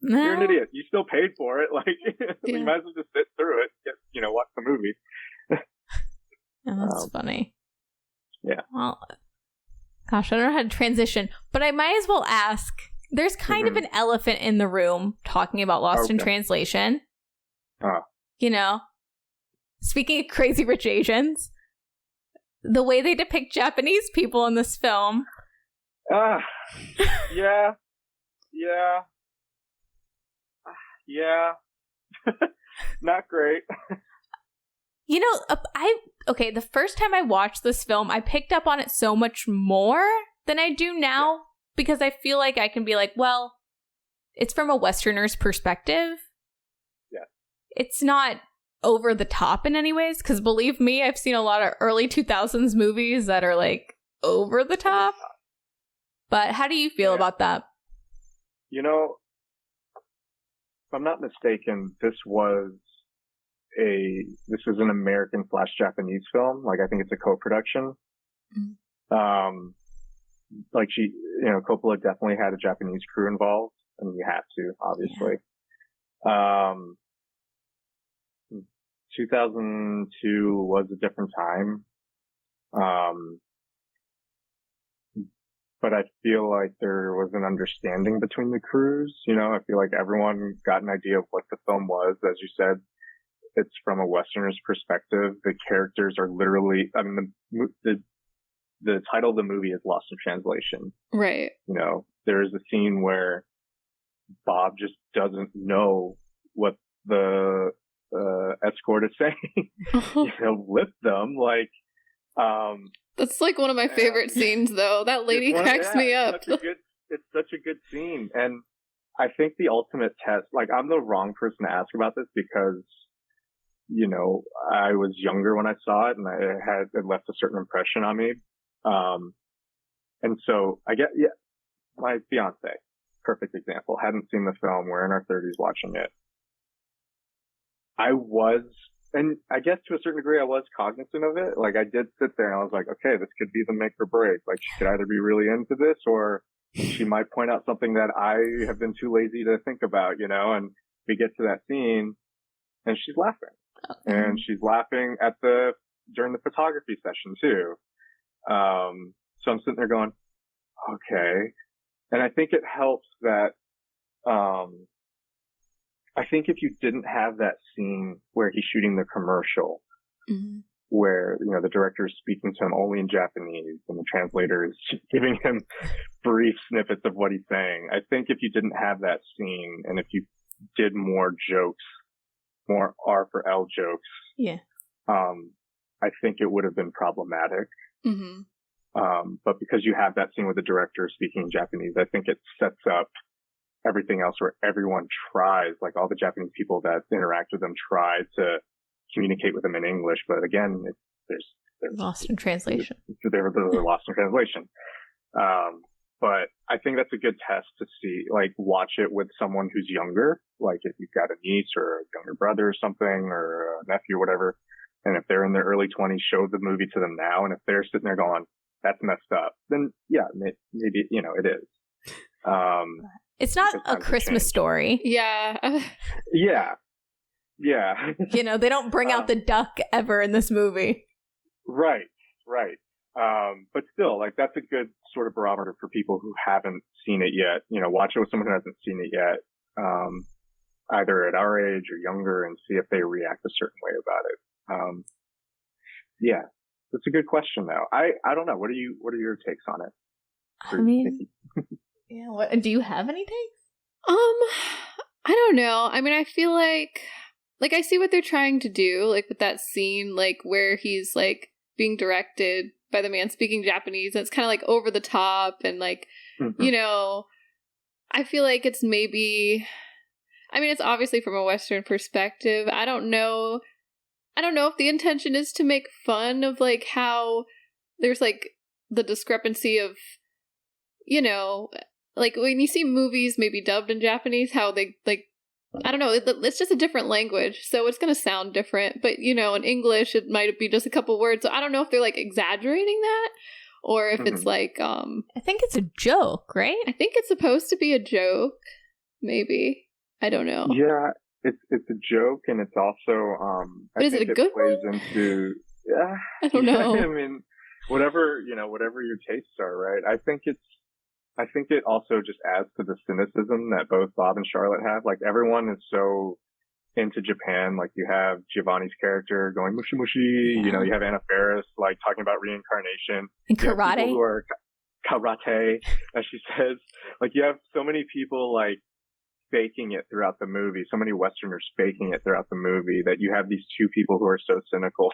you're an idiot. You still paid for it. Like, you might as well just sit through it, watch the movie. Oh, that's funny. Yeah. Well, gosh, I don't know how to transition, but I might as well ask. There's kind of an elephant in the room talking about Lost in Translation. You know, speaking of Crazy Rich Asians, the way they depict Japanese people in this film. Yeah. Not great. You know, the first time I watched this film, I picked up on it so much more than I do now because I feel like I can be like, well, it's from a Westerner's perspective. Yeah. It's not over the top in any ways, because believe me, I've seen a lot of early 2000s movies that are like over the top. But how do you feel about that? You know, if I'm not mistaken, this was an American/Japanese film. Like, I think it's a co-production. Like, Coppola definitely had a Japanese crew involved, and you have to, obviously. Yeah. 2002 was a different time. But I feel like there was an understanding between the crews. You know, I feel like everyone got an idea of what the film was. As you said, it's from a Westerner's perspective. The characters are literally, I mean, the title of the movie is Lost in Translation. Right. You know, there is a scene where Bob just doesn't know what the escort is saying. With them, like, that's like one of my favorite scenes, though. That lady cracks me up. It's such a good scene. And I think the ultimate test, like, I'm the wrong person to ask about this because, you know, I was younger when I saw it and it left a certain impression on me. And so I get, my fiance, perfect example, hadn't seen the film. We're in our 30s watching it. And I guess to a certain degree, I was cognizant of it. Like, I did sit there and I was like, okay, this could be the make or break. Like, she could either be really into this or she might point out something that I have been too lazy to think about, you know, and we get to that scene and she's laughing. Okay. And she's laughing during the photography session too. So I'm sitting there going, okay. And I think it helps that, I think if you didn't have that scene where he's shooting the commercial, where, you know, the director is speaking to him only in Japanese and the translator is giving him brief snippets of what he's saying, I think if you didn't have that scene and if you did more jokes, more R for L jokes, I think it would have been problematic. But because you have that scene with the director speaking Japanese, I think it sets up everything else where everyone tries, like all the Japanese people that interact with them try to communicate with them in English. But again, there's lost in translation. They're lost in translation. But I think that's a good test to see, like, watch it with someone who's younger, like if you've got a niece or a younger brother or something or a nephew or whatever. And if they're in their early 20s, show the movie to them now. And if they're sitting there going, that's messed up, then yeah, maybe, you know, it is. It's not a Christmas story. Yeah. Yeah. You know, they don't bring out the duck ever in this movie. Right. But still, like, that's a good sort of barometer for people who haven't seen it yet. You know, watch it with someone who hasn't seen it yet, either at our age or younger, and see if they react a certain way about it. Yeah, that's a good question, though. I don't know. What are your takes on it? I mean, yeah. What do you have any takes? I don't know. I mean, I feel like I see what they're trying to do, like with that scene, like where he's like being directed by the man speaking Japanese, and it's kind of like over the top, and like, you know, I feel like it's maybe, I mean, it's obviously from a Western perspective. I don't know if the intention is to make fun of like how there's like the discrepancy of, you know, like when you see movies maybe dubbed in Japanese, how they like, I don't know, it's just a different language, so it's going to sound different. But, you know, in English, it might be just a couple words. So I don't know if they're like exaggerating that, or if it's like, I think it's a joke, right? I think it's supposed to be a joke, maybe. I don't know. Yeah, it's a joke, and it's also, but is it a good plays one? into, yeah. I don't know. I mean, whatever your tastes are, right? I think it also just adds to the cynicism that both Bob and Charlotte have. Like, everyone is so into Japan. Like, you have Giovanni's character going mushi mushi. You know, you have Anna Faris like talking about reincarnation And karate. People who are karate, as she says. Like, you have so many people like faking it throughout the movie. So many Westerners faking it throughout the movie that you have these two people who are so cynical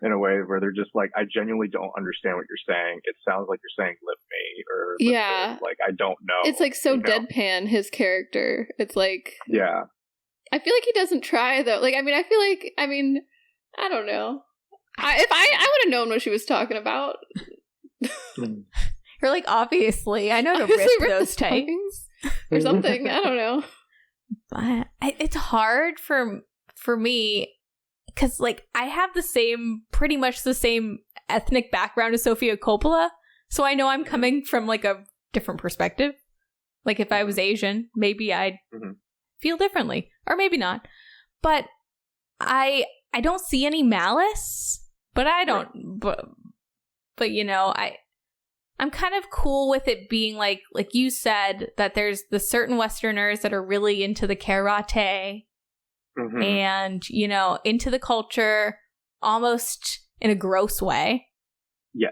in a way where they're just like, I genuinely don't understand what you're saying. It sounds like you're saying lip me or yeah, like I don't know. It's like so deadpan, his character. It's like, yeah. I feel like he doesn't try though. Like, I mean, I don't know. I would have known what she was talking about. You're like, obviously, I know to Obviously rip those tights or something. I don't know. But it's hard for me because, like, I have pretty much the same ethnic background as Sofia Coppola, so I know I'm coming from like a different perspective. Like, if I was Asian, maybe I'd feel differently, or maybe not. But I don't see any malice, but I don't. But you know, I'm kind of cool with it being like you said, that there's the certain Westerners that are really into the karate and, you know, into the culture almost in a gross way. Yeah.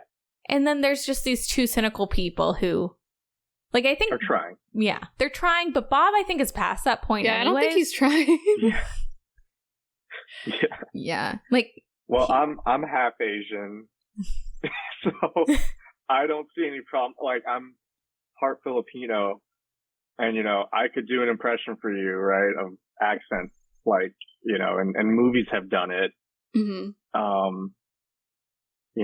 And then there's just these two cynical people who, like, I think are trying. Yeah, they're trying, but Bob, I think, is past that point. Yeah, anyways. I don't think he's trying. Yeah. Like, well, I'm half Asian, so I don't see any problem. Like, I'm part Filipino, and, you know, I could do an impression for you, right, of accents, like, you know, and movies have done it. You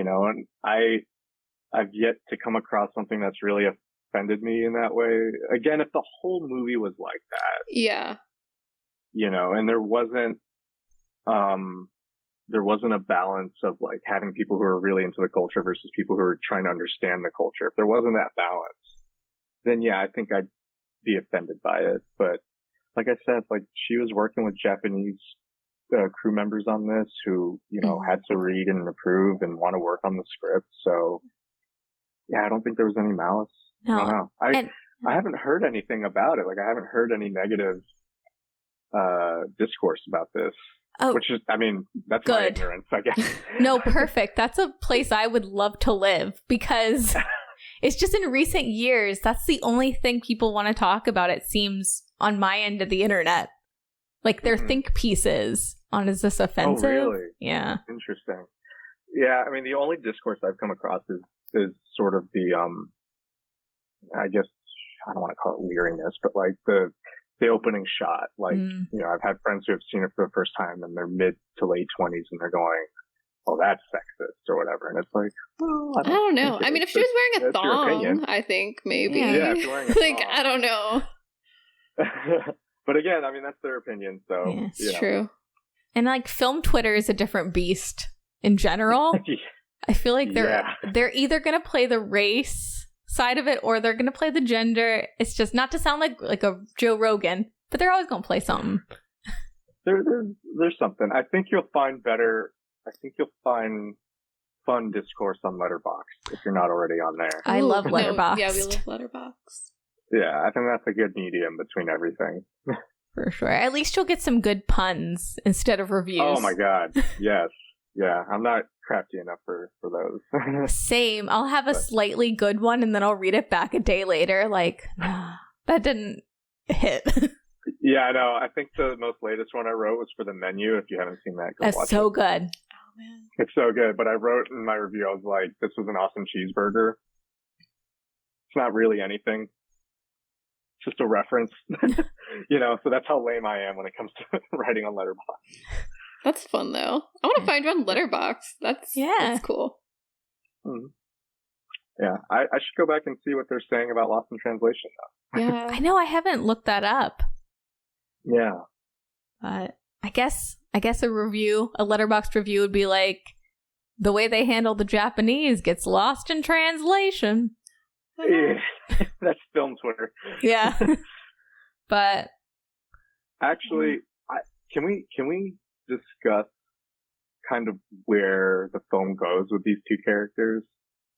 know, and I've yet to come across something that's really offended me in that way. Again, if the whole movie was like that. Yeah. You know, and there wasn't a balance of like having people who are really into the culture versus people who are trying to understand the culture. If there wasn't that balance, then yeah, I think I'd be offended by it. But like I said, like, she was working with Japanese crew members on this who, you know, had to read and approve and want to work on the script. So yeah, I don't think there was any malice. No. I don't know. I haven't heard anything about it. Like, I haven't heard any negative discourse about this. Oh, which is, I mean, that's good. My ignorance, I guess. No, perfect. That's a place I would love to live, because it's just in recent years, that's the only thing people want to talk about, it seems, on my end of the internet. Like, their think pieces on, is this offensive? Oh, really? Yeah. Interesting. Yeah, I mean, the only discourse I've come across is sort of the, I guess, I don't want to call it weariness, but like the opening shot. Like, you know, I've had friends who have seen it for the first time in their mid to late 20s, and they're going, "Oh, that's sexist," or whatever. And it's like, well, I don't know. I mean, if she was wearing a thong, I think maybe. Yeah, if you're wearing a thong. Like, I don't know. But again, I mean, that's their opinion, so yeah, it's true. And like, film Twitter is a different beast in general. I feel like they're either gonna play the race side of it, or they're gonna play the gender. It's just, not to sound like a Joe Rogan, but they're always gonna play something. There's something. I think you'll find fun discourse on Letterboxd if you're not already on there. I love Letterboxd. Yeah, we love Letterboxd. Yeah, I think that's a good medium between everything. For sure. At least you'll get some good puns instead of reviews. Oh my god, yes. Yeah, I'm not crafty enough for those. Same. I'll have a slightly good one, and then I'll read it back a day later like, that didn't hit. Yeah, I know. I think the most latest one I wrote was for the menu. If you haven't seen that, go watch That's so it. good. Oh man. It's so good. But I wrote in my review, I was like, this was an awesome cheeseburger. It's not really anything. It's just a reference. So that's how lame I am when it comes to writing on Letterboxd. That's fun though. I want to find you on Letterboxd. That's cool. Mm-hmm. Yeah, I should go back and see what they're saying about Lost in Translation though. Yeah. I know I haven't looked that up. Yeah. But I guess a Letterboxd review would be like, the way they handle the Japanese gets lost in translation. Yeah. That's film Twitter. Yeah. But actually, can we discuss kind of where the film goes with these two characters?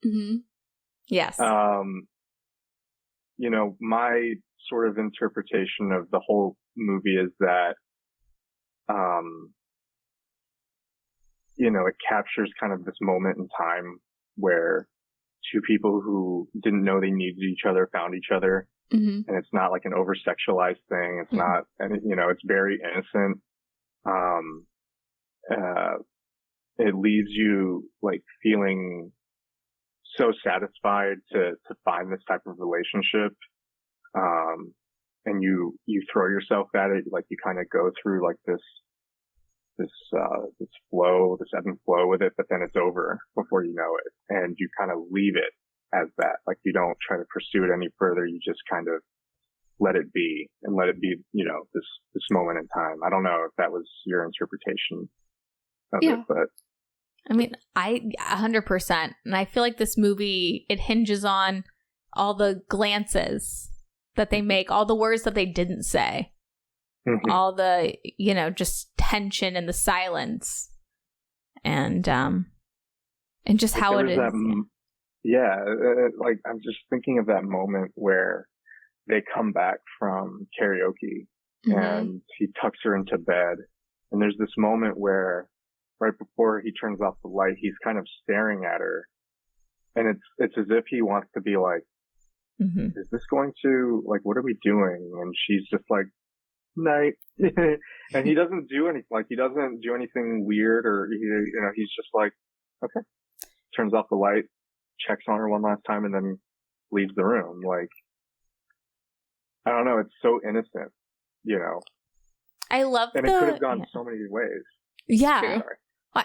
Mm-hmm. yes. My sort of interpretation of the whole movie is that, it captures kind of this moment in time where two people who didn't know they needed each other found each other. Mm-hmm. And it's not like an over-sexualized thing. It's not, and it's very innocent. It leaves you like feeling so satisfied to find this type of relationship. And you throw yourself at it, like you kind of go through like this flow, this ebb and flow with it, but then it's over before you know it. And you kind of leave it as that. Like you don't try to pursue it any further. You just kind of let it be and let it be, this moment in time. I don't know if that was your interpretation of it, but I mean, 100%. And I feel like this movie, it hinges on all the glances that they make, all the words that they didn't say, all the, just tension and the silence, and just like how it is. Like I'm just thinking of that moment where they come back from karaoke and he tucks her into bed, and there's this moment where right before he turns off the light, he's kind of staring at her, and it's as if he wants to be like, is this going to, like, what are we doing? And she's just like, night. And he doesn't do anything weird, or he's just like, okay, turns off the light, checks on her one last time, and then leaves the room. Like, I don't know, it's so innocent, I love and it could have gone so many ways. Yeah.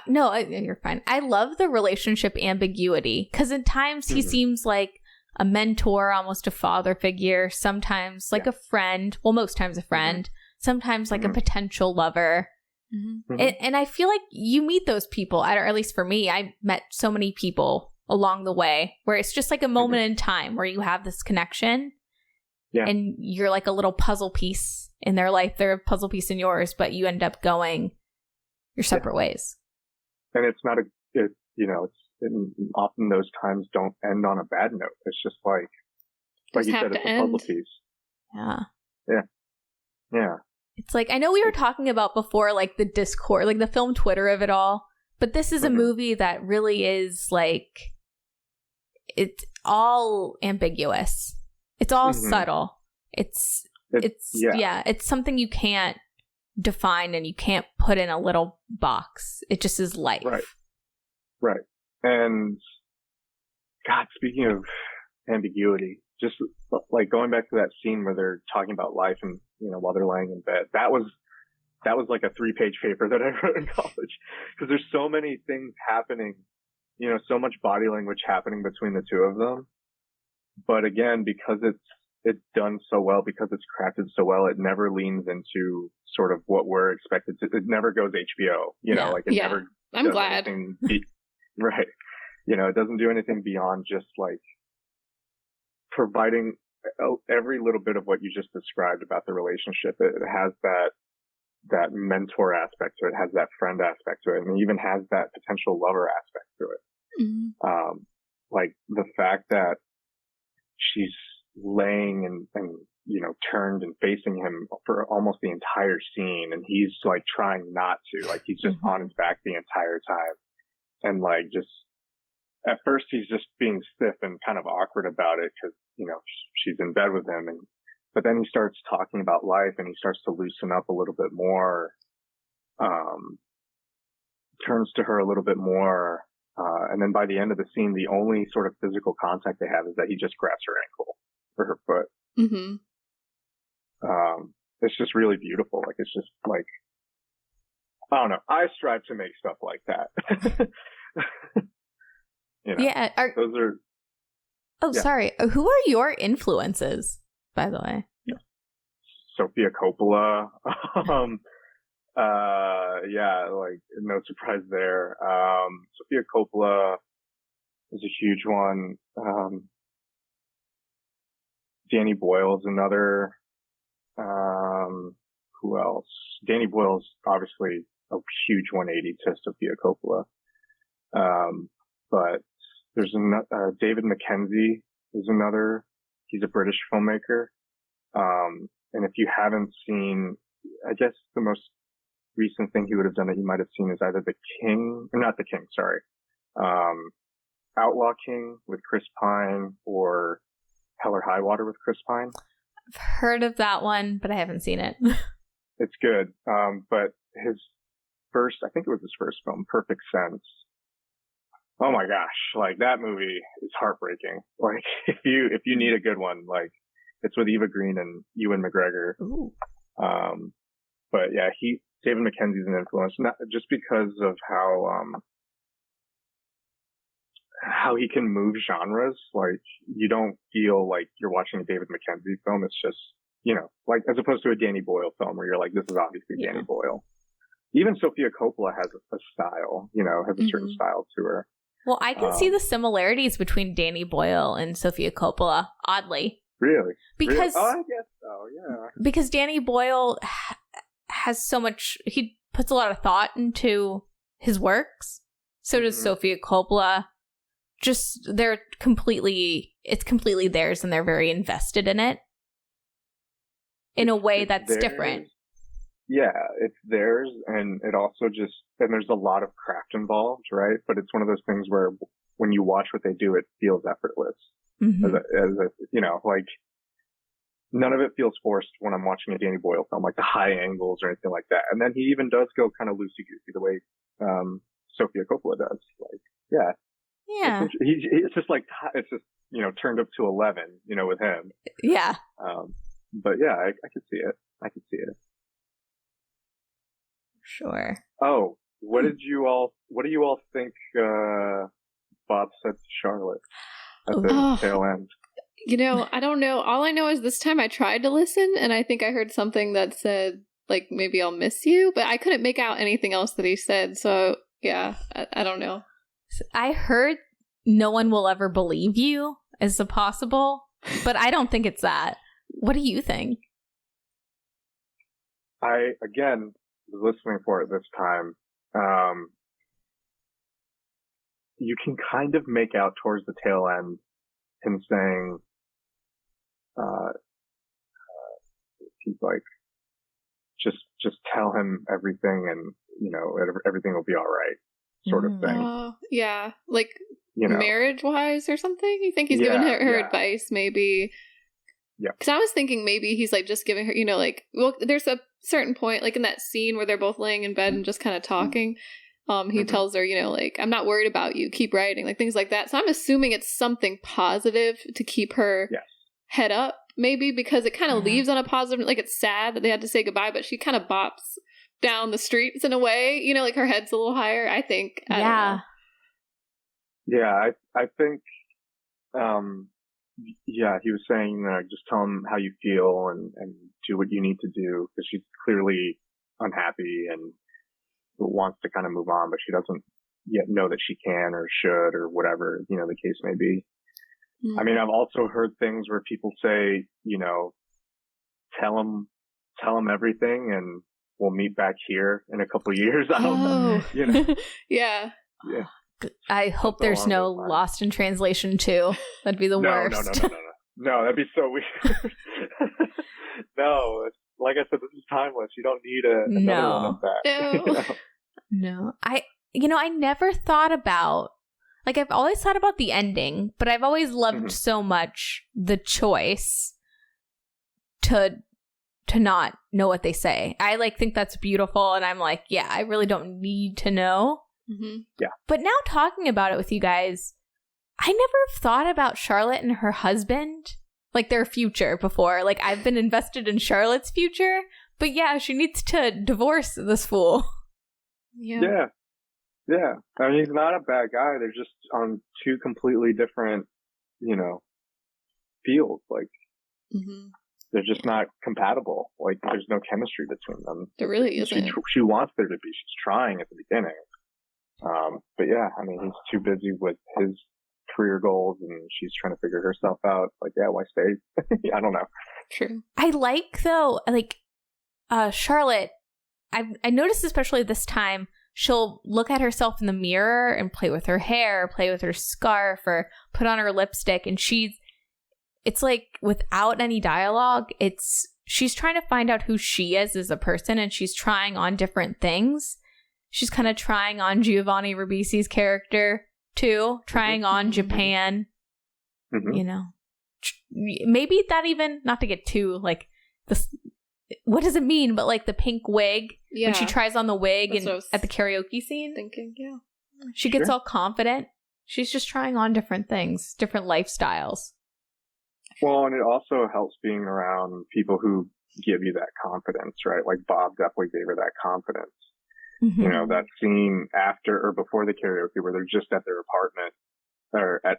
No, you're fine. I love the relationship ambiguity, because at times he seems like a mentor, almost a father figure, sometimes like a friend, well, most times a friend, sometimes like a potential lover. And I feel like you meet those people, or at least for me, I met so many people along the way where it's just like a moment in time where you have this connection, and you're like a little puzzle piece in their life, they're a puzzle piece in yours, but you end up going your separate ways. And it's not often those times don't end on a bad note. It's just like you said, it's a puzzle piece. Yeah. It's like, I know we were talking about before, like the Discord, like the film Twitter of it all, but this is a movie that really is like, it's all ambiguous. It's all subtle. It's something you can't define and you can't put in a little box. It just is life. Right. And God, speaking of ambiguity, just like going back to that scene where they're talking about life and, while they're laying in bed, that was like a 3-page paper that I wrote in college, because there's so many things happening, so much body language happening between the two of them. But again, because it's done so well, because it's crafted so well, it never leans into sort of what we're expected to. It never goes HBO, like it never. I'm glad. Right. It doesn't do anything beyond just like providing every little bit of what you just described about the relationship. It has that mentor aspect to it, has that friend aspect to it, and it even has that potential lover aspect to it. Like the fact that she's laying and turned and facing him for almost the entire scene, and he's like trying not to, like he's just on his back the entire time, and like just at first he's just being stiff and kind of awkward about it because she's in bed with him, and but then he starts talking about life and he starts to loosen up a little bit more, turns to her a little bit more. And then by the end of the scene, the only sort of physical contact they have is that he just grabs her ankle or her foot. Mm-hmm. It's just really beautiful. Like, it's just like, I don't know. I strive to make stuff like that. You know, yeah. those are. Oh, yeah. sorry. Who are your influences, by the way? Sofia Coppola. Yeah, like, no surprise there. Sofia Coppola is a huge one. Danny Boyle's another. Who else? Danny Boyle's obviously a huge 180 to Sofia Coppola. But there's David Mackenzie is another. He's a British filmmaker. And if you haven't seen, I guess the most recent thing he would have done that you might have seen is either Outlaw King with Chris Pine or Hell or High Water with Chris Pine. I've heard of that one, but I haven't seen it. It's good. But I think it was his first film, Perfect Sense. Oh my gosh, like, that movie is heartbreaking. Like, if you need a good one, like, it's with Eva Green and Ewan McGregor. Ooh. But yeah, David Mackenzie's an influence, not just because of how he can move genres. Like, you don't feel like you're watching a David Mackenzie film. It's just, you know, like, as opposed to a Danny Boyle film where you're like, this is obviously Danny Boyle. Even Sofia Coppola has a style, you know, has a certain style to her. Well, I can see the similarities between Danny Boyle and Sofia Coppola, oddly. Really? Because Oh, I guess so, yeah. Because Danny Boyle has so much, he puts a lot of thought into his works. So does Sofia Coppola. Just, it's completely theirs, and they're very invested in it in a way that's theirs. Different. Yeah, it's theirs, and it also and there's a lot of craft involved, right? But it's one of those things where when you watch what they do, it feels effortless. Mm-hmm. You know, like, none of it feels forced when I'm watching a Danny Boyle film, like the high angles or anything like that. And then he even does go kind of loosey-goosey the way Sofia Coppola does. Like, yeah. Yeah. It's just like, it's just, you know, turned up to 11, you know, with him. Yeah. But yeah, I could see it. I could see it. Sure. Oh, what do you all think Bob said to Charlotte at the tail end? You know, I don't know. All I know is this time I tried to listen, and I think I heard something that said, like, maybe I'll miss you, but I couldn't make out anything else that he said. So yeah, I don't know. I heard no one will ever believe you is a possible, but I don't think it's that. What do you think? I, again, was listening for it this time. You can kind of make out towards the tail end him saying, he's like, just tell him everything and, you know, everything will be all right, sort of thing. Yeah. Like, you know, marriage-wise or something? You think he's giving her advice, maybe? Yeah. Because I was thinking maybe he's, like, just giving her, you know, like, well, there's a certain point, like, in that scene where they're both laying in bed and just kind of talking. He tells her, you know, like, I'm not worried about you, keep writing, like, things like that. So I'm assuming it's something positive to keep her head up, maybe, because it kind of leaves on a positive, like, it's sad that they had to say goodbye, but she kind of bops down the streets in a way, you know, like, her head's a little higher, I think. I don't know. Yeah, I think, he was saying, just tell him how you feel and do what you need to do, because she's clearly unhappy and wants to kind of move on, but she doesn't yet know that she can or should or whatever, you know, the case may be. Mm-hmm. I mean, I've also heard things where people say, you know, tell him everything and we'll meet back here in a couple of years. I don't know. You know? Yeah. I hope there's no Lost in Translation 2. That'd be the worst. No, that'd be so weird. No, like I said, this is timeless. You don't need another one of that. No. You know? No. I never thought about, like, I've always thought about the ending, but I've always loved so much the choice to not know what they say. I like think that's beautiful, and I'm like, yeah, I really don't need to know. Mm-hmm. Yeah. But now talking about it with you guys, I never thought about Charlotte and her husband, like their future before. Like, I've been invested in Charlotte's future, but yeah, she needs to divorce this fool. Yeah. I mean, he's not a bad guy. They're just on two completely different, fields. Like, they're just not compatible. Like, there's no chemistry between them. There really isn't. She wants there to be. She's trying at the beginning. But yeah, I mean, he's too busy with his career goals, and she's trying to figure herself out. Like, yeah, why stay? I don't know. True. I like, though, like, Charlotte, I noticed especially this time, she'll look at herself in the mirror and play with her hair, play with her scarf, or put on her lipstick, and it's like without any dialogue, she's trying to find out who she is as a person, and she's trying on different things. She's kind of trying on Giovanni Ribisi's character too, trying on Japan. Maybe that even, not to get too like this, what does it mean? But like the pink wig, when she tries on the wig and at the karaoke scene, she gets all confident. She's just trying on different things, different lifestyles. Well, and it also helps being around people who give you that confidence, right? Like Bob definitely gave her that confidence. That scene after or before the karaoke where they're just at their apartment or at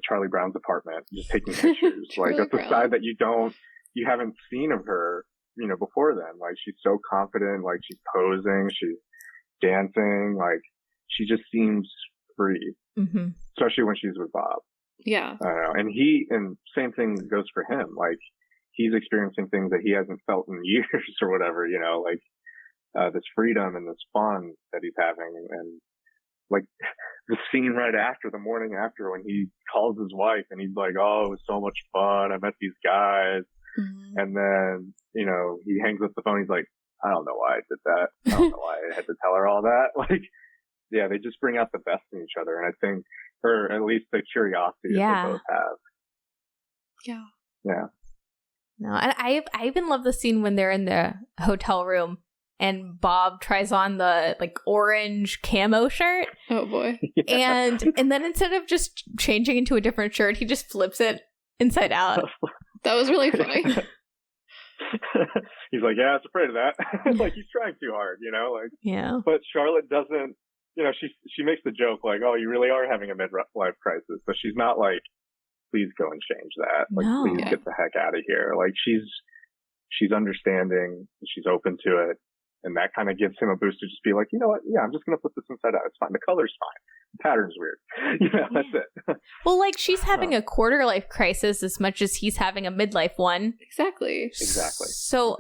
Charlie Brown's apartment, just taking pictures. Like, that's a side that you haven't seen of her, before then. Like, she's so confident, like she's posing, she's dancing, like she just seems free, especially when she's with Bob. Yeah. I don't know. And same thing goes for him. Like, he's experiencing things that he hasn't felt in years or whatever, like, this freedom and this fun that he's having. And like the scene right after, the morning after, when he calls his wife and he's like, oh, it was so much fun. I met these guys. And then, he hangs up the phone. He's like, I don't know why I did that. I don't know why I had to tell her all that. Like, yeah, they just bring out the best in each other. And I think, or at least the curiosity that they both have. Yeah. Yeah. No, and I even love the scene when they're in the hotel room and Bob tries on the like orange camo shirt. Oh boy. And then instead of just changing into a different shirt, he just flips it inside out. That was really funny. He's like, yeah, I was afraid of that. Like, he's trying too hard, like. Yeah. But Charlotte doesn't, she makes the joke like, oh, you really are having a midlife crisis, but she's not like, please go and change that. Like, please get the heck out of here. Like, she's understanding, she's open to it. And that kind of gives him a boost to just be like, you know what? Yeah, I'm just going to put this inside out. It's fine. The color's fine. The pattern's weird. That's it. Well, like, she's having a quarter life crisis as much as he's having a midlife one. Exactly. So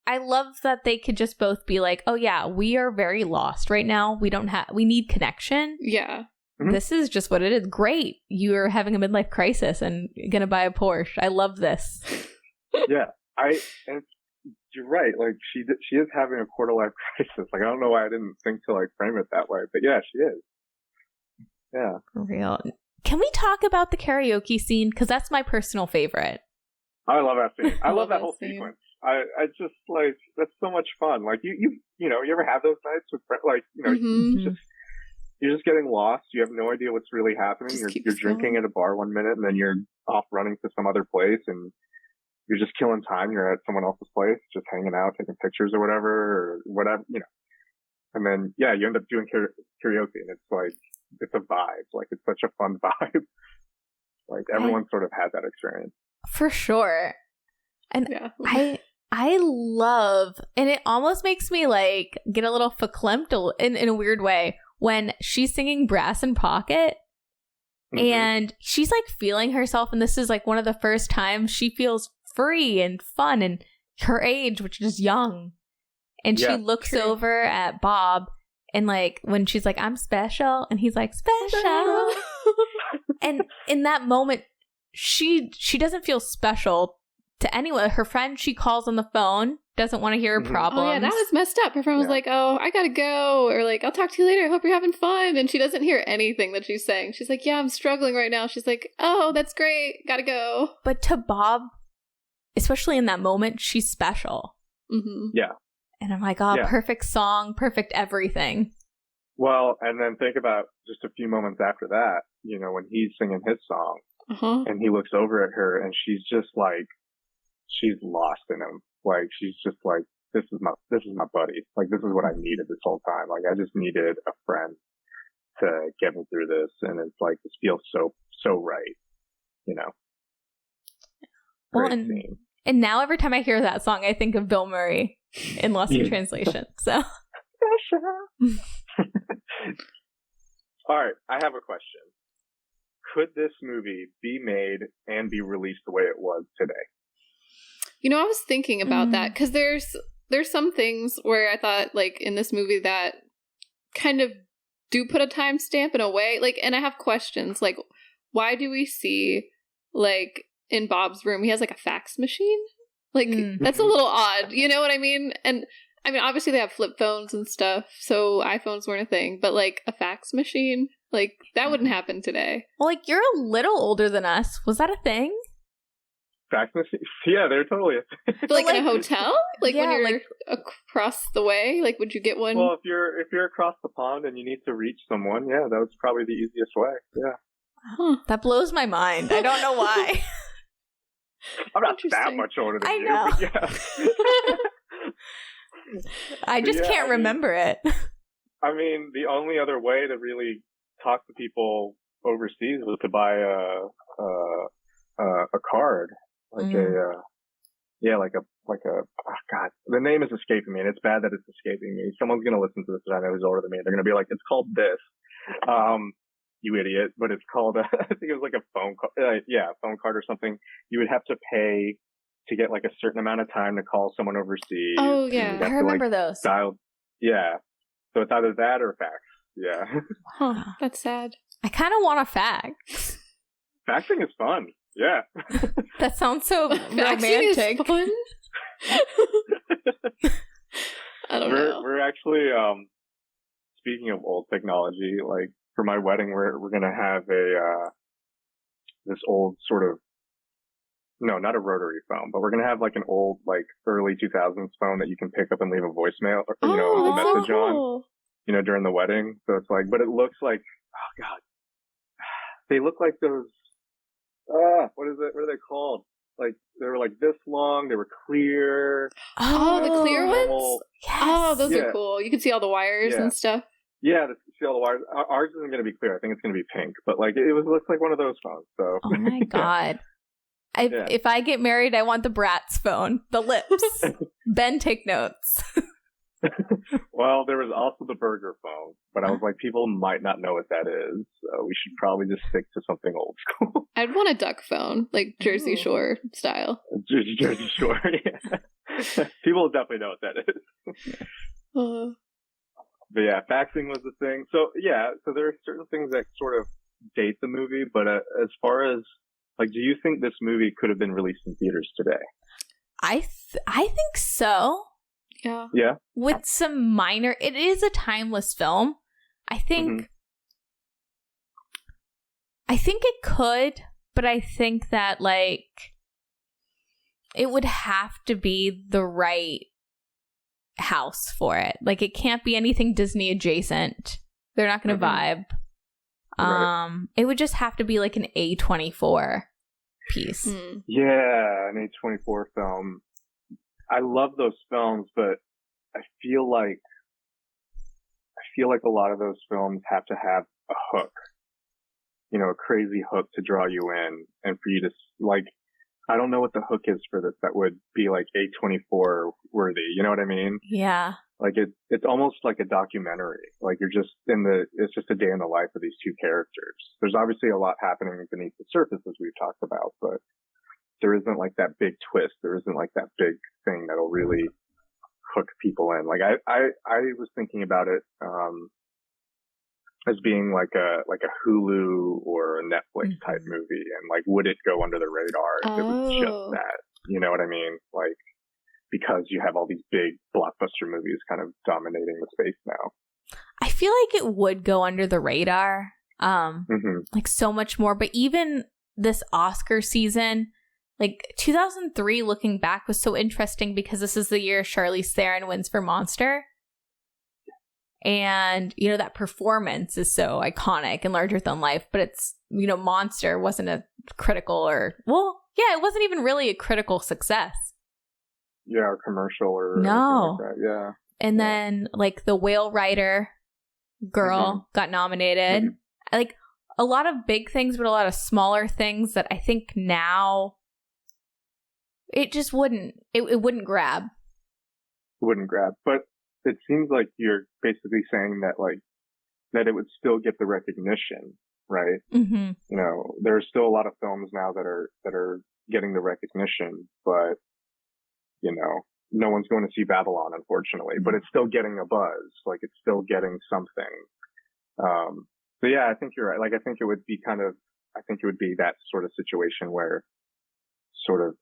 I love that they could just both be like, oh yeah, we are very lost right now. We need connection. Yeah. This is just what it is. Great. You're having a midlife crisis and going to buy a Porsche. I love this. Yeah. And you're right. Like, she is having a quarter life crisis. Like, I don't know why I didn't think to like frame it that way, but yeah, she is. Yeah. For real. Can we talk about the karaoke scene? Because that's my personal favorite. I love that scene. I love that whole sequence. I just like, that's so much fun. Like, you ever have those nights with friends? Like, you're just getting lost. You have no idea what's really happening. You're drinking at a bar one minute, and then you're off running to some other place, and you're just killing time. You're at someone else's place, just hanging out, taking pictures or whatever. And then, yeah, you end up doing karaoke, and it's like, it's a vibe. Like, it's such a fun vibe. Like, everyone sort of had that experience. For sure. And I love, and it almost makes me like get a little verklempt in a weird way when she's singing Brass in Pocket. And she's like feeling herself, and this is like one of the first times she feels free and fun and her age, which is young. And she looks over at Bob, and like when she's like, I'm special, and he's like, special. And in that moment, she doesn't feel special to anyone. Her friend she calls on the phone doesn't want to hear her problems. Oh yeah, that was messed up. Her friend was like, oh, I gotta go, or like, I'll talk to you later, I hope you're having fun. And she doesn't hear anything that she's saying. She's like, yeah, I'm struggling right now. She's like, oh, that's great, gotta go. But to Bob, especially in that moment, she's special. Mm-hmm. Yeah. And I'm like, oh, Yeah. perfect song, perfect everything. Well, and then think about just a few moments after that, you know, when he's singing his song and he looks over at her and she's just like, she's lost in him. Like, she's just like, this is my buddy. Like, this is what I needed this whole time. Like, I just needed a friend to get me through this. And it's like, this feels so right, you know? Well, Great scene. and now every time I hear that song, I think of Bill Murray in Lost in Translation. So, all right, I have a question. Could this movie be made and be released the way it was today? You know, I was thinking about that because there's some things where I thought, like, in this movie that kind of do put a timestamp in a way. Like, and I have questions. Like, why do we see, like, in Bob's room, he has, like, a fax machine? Like, that's a little odd. You know what I mean? And, I mean, obviously they have flip phones and stuff, so iPhones weren't a thing. But, like, a fax machine? Like, that wouldn't happen today. well, like, you're a little older than us. Was that a thing? Fax machine? Yeah, they're totally. But, like, in a hotel? Like, yeah, when you're like, across the way? Like, would you get one? Well, if you're across the pond and you need to reach someone, yeah, that was probably the easiest way. Yeah. Huh. that blows my mind. I don't know why. I'm not that much older than I you. know. But yeah. I just Yeah, can't remember it. I mean, the only other way to really talk to people overseas was to buy a card, like oh God, the name is escaping me, and it's bad that it's escaping me. Someone's gonna listen to this that I know who's older than me. They're gonna be like, "It's called this." You idiot! But it's called. I think it was like a phone call. A phone card or something. You would have to pay to get like a certain amount of time to call someone overseas. Oh yeah, I remember those. Yeah. So it's either that or fax. Yeah. Huh, that's sad. I kind of want a fax. Faxing is fun. Yeah. That sounds so Faxing is romantic. fun. I don't know. We're actually speaking of old technology, like for my wedding we're gonna have this old sort of, no, not a rotary phone, but we're gonna have like an old, like early 2000s phone that you can pick up and leave a voicemail or a that's message so on, cool. during the wedding. So it's like, but it looks like, oh God, they look like those, what is it? What are they called? Like, they were like this long, they were clear. Oh, the clear ones? Yes. Oh, those are cool. You can see all the wires and stuff. Yeah, to see all the wires. Ours isn't going to be clear. I think it's going to be pink, but like looks like one of those phones. So. Oh my God. If I get married, I want the Bratz phone. The lips. Ben, take notes. Well, there was also the burger phone, but I was like, people might not know what that is, so we should probably just stick to something old school. I'd want a duck phone, like Jersey Shore style. Jersey Shore, yeah. People will definitely know what that is. But yeah, faxing was the thing. So yeah, so there are certain things that sort of date the movie, but as far as, like, do you think this movie could have been released in theaters today? I think so. Yeah. Yeah. With some minor, it is a timeless film. I think it could, but I think that, like, it would have to be the right house for it. Like, it can't be anything Disney adjacent. They're not going to vibe. Right. It would just have to be like an A24 piece. Yeah, an A24 film. I love those films, but I feel like a lot of those films have to have a hook, a crazy hook to draw you in, and for you to, like, I don't know what the hook is for this that would be like A24 worthy. You know what I mean? Yeah. Like it's almost like a documentary. Like you're just it's just a day in the life of these two characters. There's obviously a lot happening beneath the surface, as we've talked about, but there isn't like that big twist. There isn't like that big thing that'll really hook people in. Like I was thinking about it, as being like a Hulu or a Netflix type movie, and like, would it go under the radar if it was just that? You know what I mean? Like, because you have all these big blockbuster movies kind of dominating the space now. I feel like it would go under the radar, like so much more. But even this Oscar season, like 2003 looking back was so interesting because this is the year Charlize Theron wins for Monster. And, you know, that performance is so iconic and larger than life, but it's, you know, Monster wasn't a critical or, well, yeah, it wasn't even really a critical success. Yeah, or commercial or no. Like that. Yeah. And then like the Whale Rider girl got nominated. Like a lot of big things, but a lot of smaller things that I think now it just wouldn't, it wouldn't grab. It wouldn't grab. But it seems like you're basically saying that like, that it would still get the recognition, right? Mm-hmm. You know, there's still a lot of films now that are getting the recognition, but you know, no one's going to see Babylon, unfortunately, but it's still getting a buzz. Like it's still getting something. So yeah, I think you're right. Like I think it would be that sort of situation where sort of,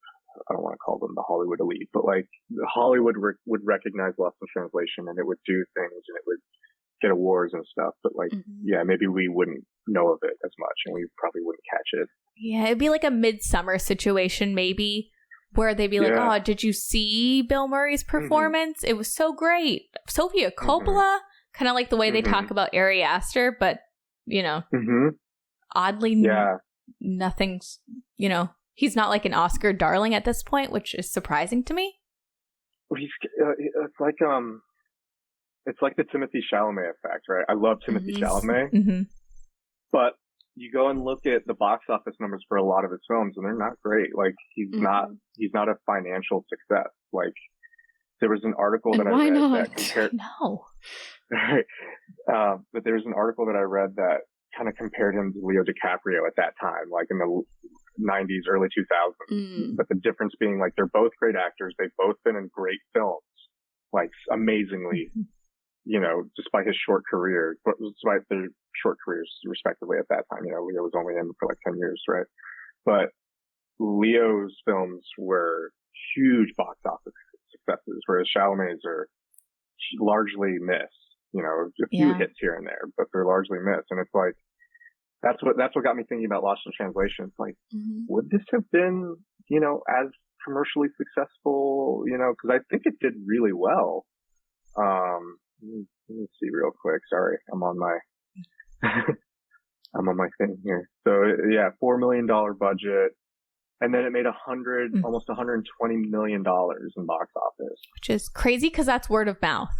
I don't want to call them the Hollywood elite, but like Hollywood would recognize Lost in Translation and it would do things and it would get awards and stuff. But like, yeah, maybe we wouldn't know of it as much and we probably wouldn't catch it. Yeah, it'd be like a Midsummer situation maybe where they'd be like, oh, did you see Bill Murray's performance? It was so great. Sofia Coppola, kind of like the way they talk about Ari Aster, but, you know, oddly, nothing's, you know, he's not like an Oscar darling at this point, which is surprising to me. It's like the Timothée Chalamet effect, right? I love Timothée Chalamet, but you go and look at the box office numbers for a lot of his films and they're not great. Like he's not a financial success. Like there was an article that I read that compared, but there was an article that I read that kind of compared him to Leo DiCaprio at that time, like in the 90s, early 2000s. But the difference being like, they're both great actors. They've both been in great films, like amazingly, you know, despite his short career, despite their short careers respectively at that time. You know, Leo was only in for like 10 years, right? But Leo's films were huge box office successes, whereas Chalamet's are largely missed. You know, a few hits here and there, but they're largely missed. And it's like, that's what got me thinking about Lost in Translation. It's like, would this have been, you know, as commercially successful, you know, because I think it did really well. Let me see real quick. Sorry, I'm on my thing here. So yeah, $4 million budget, and then it made almost $120 million in box office, which is crazy because that's word of mouth.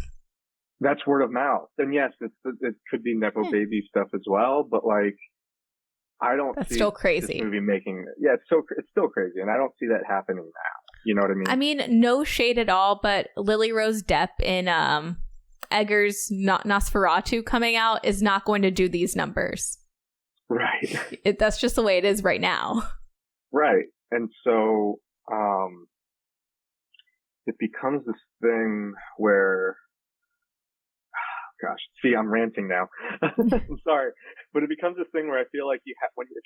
That's word of mouth, and yes, it could be nepo baby stuff as well, but like, I don't. That's see still crazy. This movie making, it's still crazy, and I don't see that happening now. You know what I mean? I mean, no shade at all, but Lily Rose Depp in Eggers' Nosferatu coming out is not going to do these numbers. Right. That's just the way it is right now. Right. And so it becomes this thing where, gosh, see, I'm ranting now. I'm sorry. But it becomes this thing where I feel like if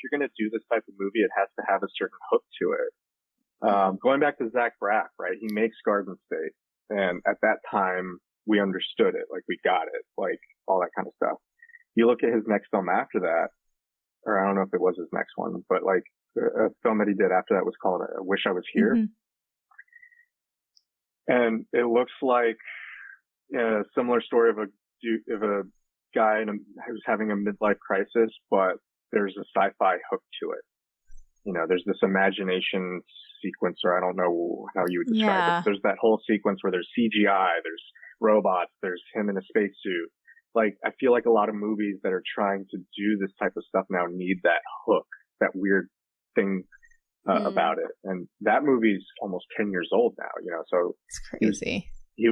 you're going to do this type of movie, it has to have a certain hook to it. Going back to Zach Braff, right? He makes Garden State. And at that time, we understood it. Like, we got it. Like, all that kind of stuff. You look at his next film after that, or I don't know if it was his next one, but like a film that he did after that was called I Wish I Was Here. And it looks like a similar story of a guy who's having a midlife crisis, but there's a sci-fi hook to it. You know, there's this imagination sequence, or I don't know how you would describe it. There's that whole sequence where there's CGI, there's robots, there's him in a spacesuit. Like, I feel like a lot of movies that are trying to do this type of stuff now need that hook, that weird thing about it. And that movie's almost 10 years old now, you know, so it's crazy. He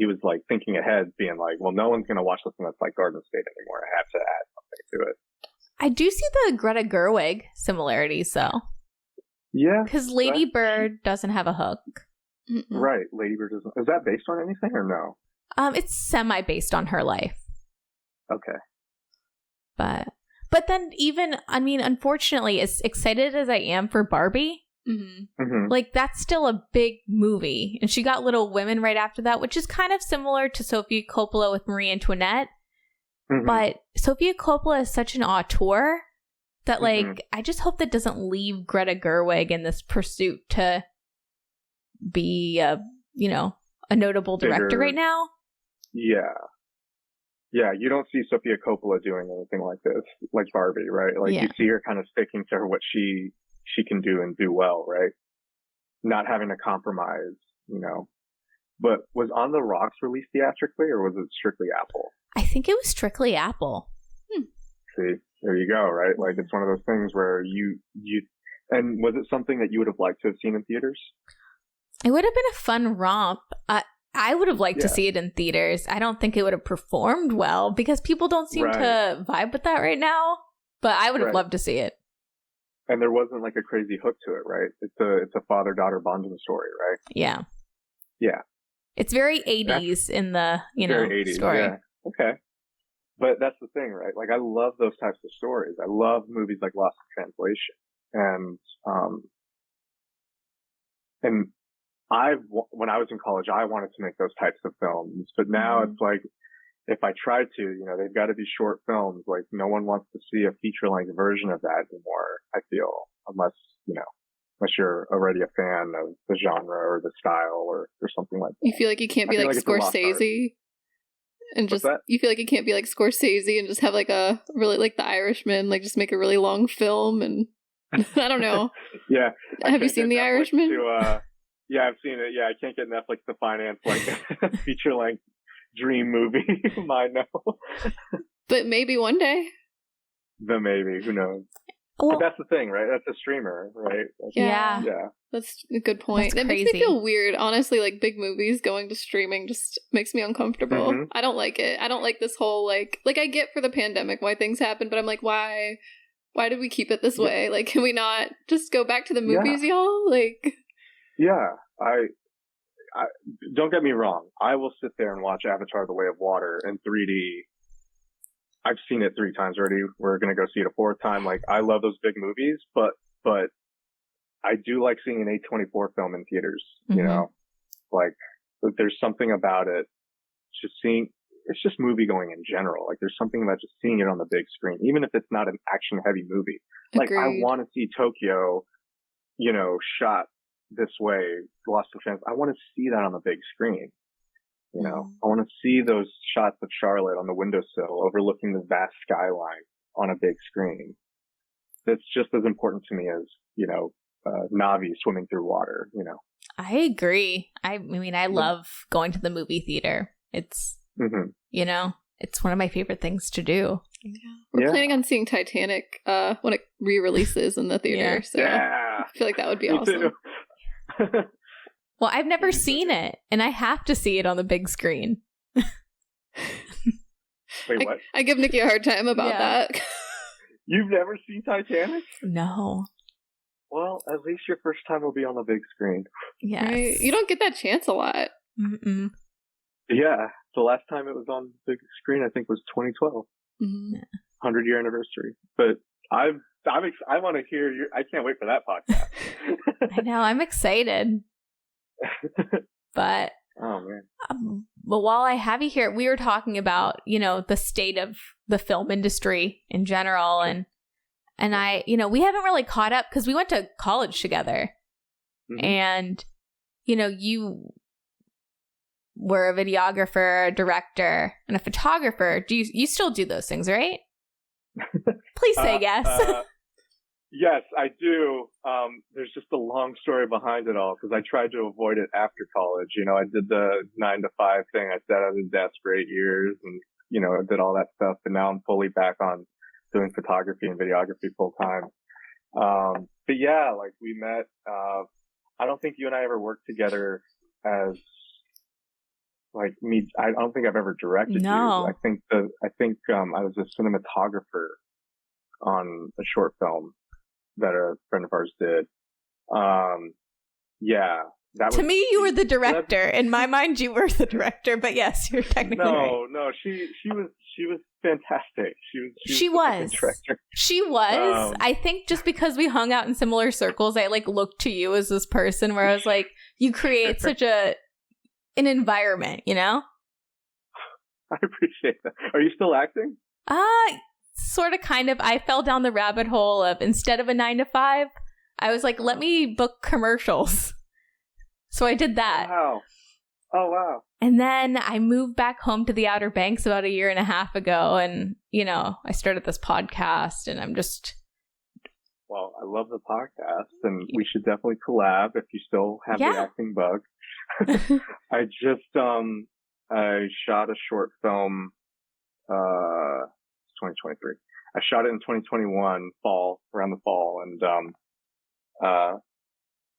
was like thinking ahead, being like, well, no one's going to watch this one that's like Garden State anymore. I have to add something to it. I do see the Greta Gerwig similarities, though. Yeah. Because Lady Bird doesn't have a hook. Right. Lady Bird doesn't. Is that based on anything or no? It's semi-based on her life. Okay. But then even, I mean, unfortunately, as excited as I am for Barbie, like, that's still a big movie. And she got Little Women right after that, which is kind of similar to Sofia Coppola with Marie Antoinette. But Sofia Coppola is such an auteur that like I just hope that doesn't leave Greta Gerwig in this pursuit to be a notable director right now. Yeah, you don't see Sofia Coppola doing anything like this, like Barbie, right? Like you see her kind of sticking to her what she can do and do well, right? Not having to compromise, But was On the Rocks released theatrically, or was it strictly Apple? I think it was strictly Apple. See, there you go, right? Like it's one of those things where you and was it something that you would have liked to have seen in theaters? It would have been a fun romp. I would have liked to see it in theaters. I don't think it would have performed well because people don't seem to vibe with that right now. But I would have loved to see it. And there wasn't like a crazy hook to it, right? It's a father-daughter bonding story, right? Yeah. Yeah. It's very 80s in the, very 80s, story. Yeah. Okay. But that's the thing, right? Like I love those types of stories. I love movies like Lost in Translation. And when I was in college, I wanted to make those types of films, but now it's like, if I tried to, they've got to be short films. Like no one wants to see a feature length version of that anymore, I feel, unless you're already a fan of the genre or the style or something like that. You feel like you can't be like Scorsese and just, you feel like you can't be like Scorsese and just have like a really like The Irishman, like just make a really long film and I don't know. Yeah. Have you seen The Irishman? Yeah, I've seen it. Yeah, I can't get Netflix to finance like a feature-length dream movie. I know. But maybe one day. But maybe, who knows? Well, but that's the thing, right? That's a streamer, right? Yeah. That's a good point. It makes me feel weird. Honestly, like big movies going to streaming just makes me uncomfortable. I don't like it. I don't like this whole like I get for the pandemic why things happen, but I'm like, why did we keep it this way? Like, can we not just go back to the movies, y'all? Like. Yeah, I don't get me wrong. I will sit there and watch Avatar: The Way of Water in 3D. I've seen it 3 times already. We're going to go see it a 4th time. Like, I love those big movies, but I do like seeing an A24 film in theaters, like there's something about it. It's just movie going in general. Like there's something about just seeing it on the big screen, even if it's not an action heavy movie. Like I want to see Tokyo, shot this way, Lost in Translation. I want to see that on the big screen. I want to see those shots of Charlotte on the windowsill overlooking the vast skyline on a big screen. That's just as important to me as, Navi swimming through water, I agree. I mean, I love going to the movie theater. It's, it's one of my favorite things to do. We're planning on seeing Titanic when it re-releases in the theater. So I feel like that would be awesome. Well, I've never seen it, and I have to see it on the big screen. Wait, what? I give Nikki a hard time about that. You've never seen Titanic? No. Well, at least your first time will be on the big screen. Yes. Right? You don't get that chance a lot. Mm-mm. Yeah. The last time it was on the big screen, I think, was 2012. 100-year anniversary. But I want to hear I can't wait for that podcast. I know. I'm excited. But oh man. But while I have you here, we were talking about, the state of the film industry in general, and I, we haven't really caught up because we went to college together. And you were a videographer, a director, and a photographer. Do you still do those things, right? Please say yes. Yes, I do. There's just a long story behind it all because I tried to avoid it after college. I did the 9 to 5 thing. I sat at a desk for 8 years and, I did all that stuff. And now I'm fully back on doing photography and videography full time. But yeah, like we met, I don't think you and I ever worked together as like me. I don't think I've ever directed you. I think I was a cinematographer on a short film that a friend of ours did. To me, you were the director. In my mind, you were the director. But yes, you're technically right. No, she was fantastic. She was. She was. I think just because we hung out in similar circles, I like looked to you as this person where I was like, you create such an environment, I appreciate that. Are you still acting? sort of I fell down the rabbit hole of, instead of a 9 to 5, I was like, let me book commercials. So I did that. Wow. Oh, wow. And then I moved back home to the Outer Banks about 1.5 years ago. And, I started this podcast, and I'm just... Well, I love the podcast, and we should definitely collab if you still have the acting bug. I just, I shot a short film, 2023. I shot it in 2021, around the fall, and,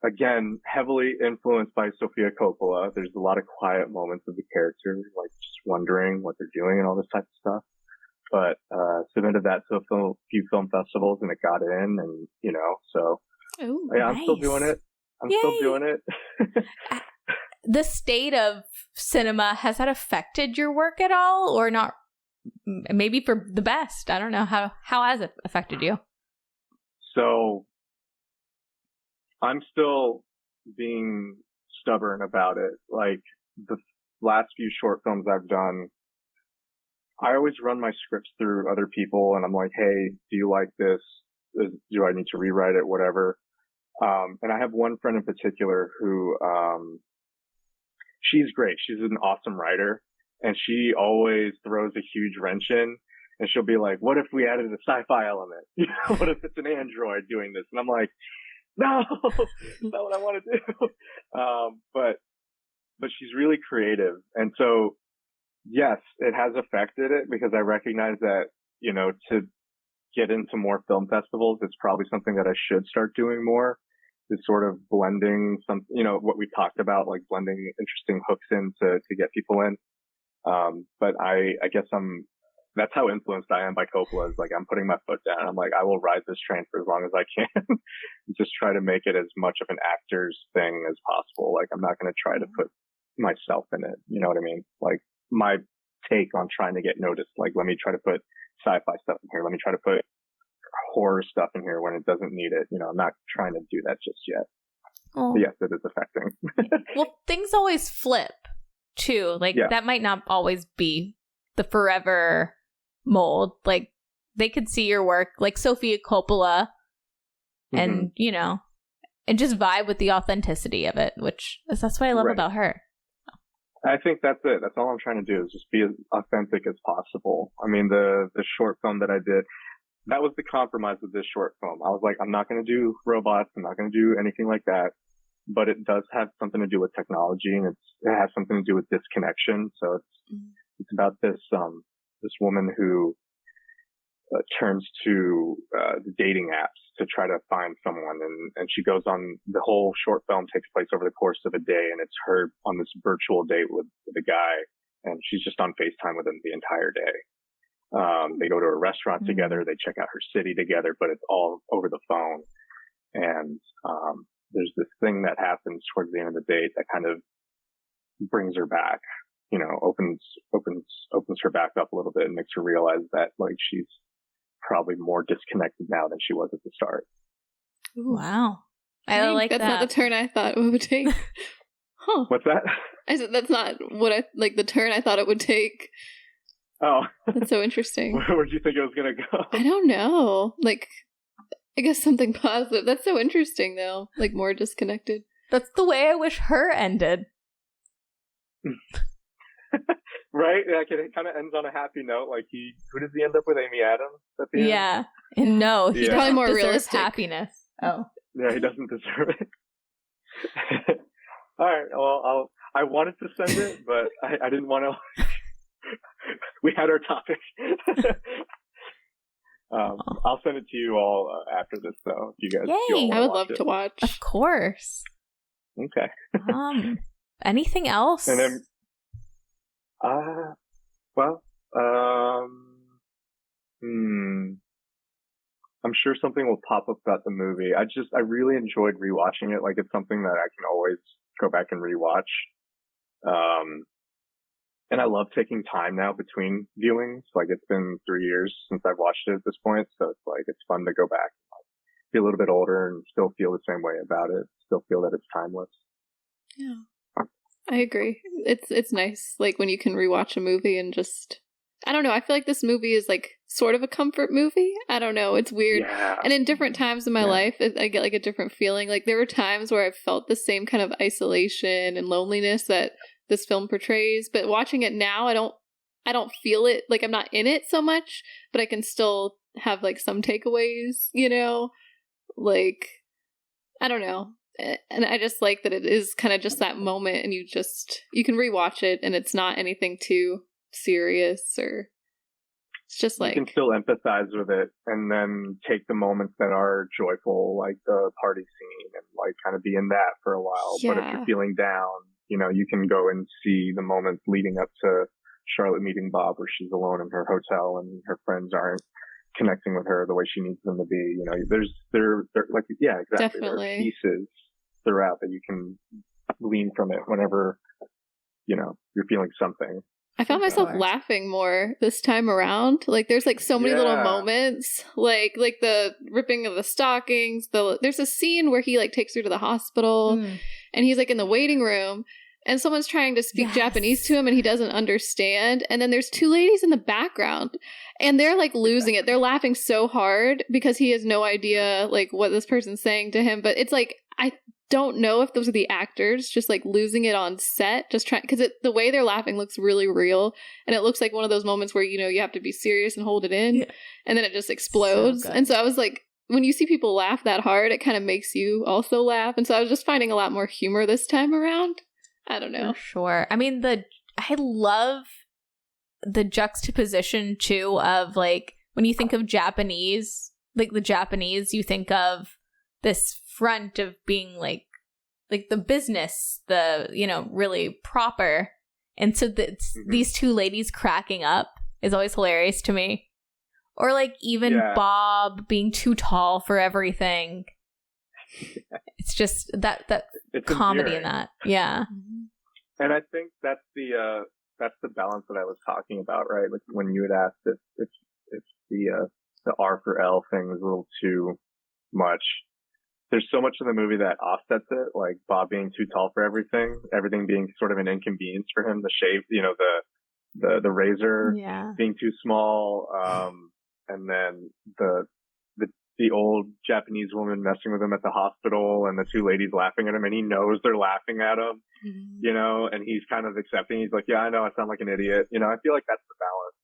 again, heavily influenced by Sofia Coppola. There's a lot of quiet moments of the character, like just wondering what they're doing and all this type of stuff. But submitted that to a few film festivals, and it got in, and so Ooh, yeah, nice. I'm still doing it. Still doing it. The state of cinema, has that affected your work at all, or not? Maybe for the best. I don't know. How has it affected you? So I'm still being stubborn about it. Like the last few short films I've done, I always run my scripts through other people, and I'm like, hey, do you like this? Do I need to rewrite it? Whatever. And I have one friend in particular who, she's great. She's an awesome writer, and she always throws a huge wrench in, and she'll be like, what if we added a sci-fi element? What if it's an android doing this? And I'm like, no, that's not what I want to do. But she's really creative. And so, yes, it has affected it, because I recognize that, to get into more film festivals, it's probably something that I should start doing more, is sort of blending some, what we talked about, like blending interesting hooks in to get people in. But I guess that's how influenced I am by Coppola, is like, I'm putting my foot down. I'm like, I will ride this train for as long as I can. Just try to make it as much of an actor's thing as possible. Like, I'm not going to try to put myself in it. You know what I mean? Like, my take on trying to get noticed, like, let me try to put sci-fi stuff in here. Let me try to put horror stuff in here when it doesn't need it. I'm not trying to do that just yet. Oh. But yes, it is affecting. Well, things always flip too. Like, that might not always be the forever mold. Like, they could see your work, like Sofia Coppola, and and just vibe with the authenticity of it, which that's what I love about her. I think that's it. That's all I'm trying to do, is just be as authentic as possible. I mean, the short film that I did, that was the compromise with this short film. I was like, I'm not going to do robots. I'm not going to do anything like that. But it does have something to do with technology, and it has something to do with disconnection. So it's about this woman who turns to the dating apps to try to find someone, and she goes on. The whole short film takes place over the course of a day, and it's her on this virtual date with a guy, and she's just on FaceTime with him the entire day. They go to a restaurant together, they check out her city together, but it's all over the phone. And there's this thing that happens towards the end of the date that kind of brings her back, opens her back up a little bit, and makes her realize that, like, she's probably more disconnected now than she was at the start. Wow. I like that. That's not the turn I thought it would take. Huh. What's that? I said that's not what the turn I thought it would take. Oh. That's so interesting. Where do you think it was going to go? I don't know. Like, I guess something positive. That's so interesting, though. Like, more disconnected. That's the way I wish her ended. Right? Like, it kind of ends on a happy note. Like, who does he end up with? Amy Adams at the end? Yeah. And no, he probably more deserves realistic happiness. Oh. Yeah, he doesn't deserve it. All right. Well, I wanted to send it, but I didn't want to. We had our topic. I'll send it to you all after this, though. If you guys, Yay! I would love to watch. Of course. Okay. Anything else? And then, I'm sure something will pop up about the movie. I really enjoyed rewatching it. Like, it's something that I can always go back and rewatch. And I love taking time now between viewings. Like, it's been 3 years since I've watched it at this point. So it's like, it's fun to go back and be a little bit older and still feel the same way about it. Still feel that it's timeless. Yeah. I agree. It's nice, like, when you can rewatch a movie and just, I don't know, I feel like this movie is, like, sort of a comfort movie. I don't know. It's weird. Yeah. And in different times in my life, I get like a different feeling. Like there were times where I felt the same kind of isolation and loneliness that this film portrays. But watching it now, I don't feel it. Like I'm not in it so much, but I can still have like some takeaways, you know? Like, I don't know. And I just like that it is kind of just that moment and you can rewatch it and it's not anything too serious or it's just like. You can still empathize with it and then take the moments that are joyful, like the party scene and like kind of be in that for a while. Yeah. But if you're feeling down, you know, you can go and see the moments leading up to Charlotte meeting Bob where she's alone in her hotel and her friends aren't connecting with her the way she needs them to be. You know, there like, yeah, exactly. Definitely. There are pieces throughout that you can glean from it whenever, you know, you're feeling something. I found myself laughing more this time around. Like there's like so many little moments, like the ripping of the stockings. There's a scene where he like takes her to the hospital and he's like in the waiting room and someone's trying to speak Japanese to him and he doesn't understand. And then there's two ladies in the background and they're like losing it. They're laughing so hard because he has no idea like what this person's saying to him. But it's like, I don't know if those are the actors just like losing it on set, just trying, because the way they're laughing looks really real and it looks like one of those moments where, you know, you have to be serious and hold it in and then it just explodes. And so I was like, when you see people laugh that hard, it kind of makes you also laugh. And so I was just finding a lot more humor this time around. I don't know. For sure. I mean, I love the juxtaposition too of like when you think of Japanese, like the Japanese, you think of this front of being like the business, the, you know, really proper. And so these two ladies cracking up is always hilarious to me. Or like even Bob being too tall for everything. It's just that it's comedy endearing. In that. Yeah. And I think that's the balance that I was talking about, right? Like when you had asked if the R for L thing was a little too much. There's so much in the movie that offsets it, like Bob being too tall for everything being sort of an inconvenience for him, the shave, you know, the razor being too small, and then the old Japanese woman messing with him at the hospital and the two ladies laughing at him and he knows they're laughing at him, you know, and he's kind of accepting. He's like, yeah, I know I sound like an idiot. You know, I feel like that's the balance.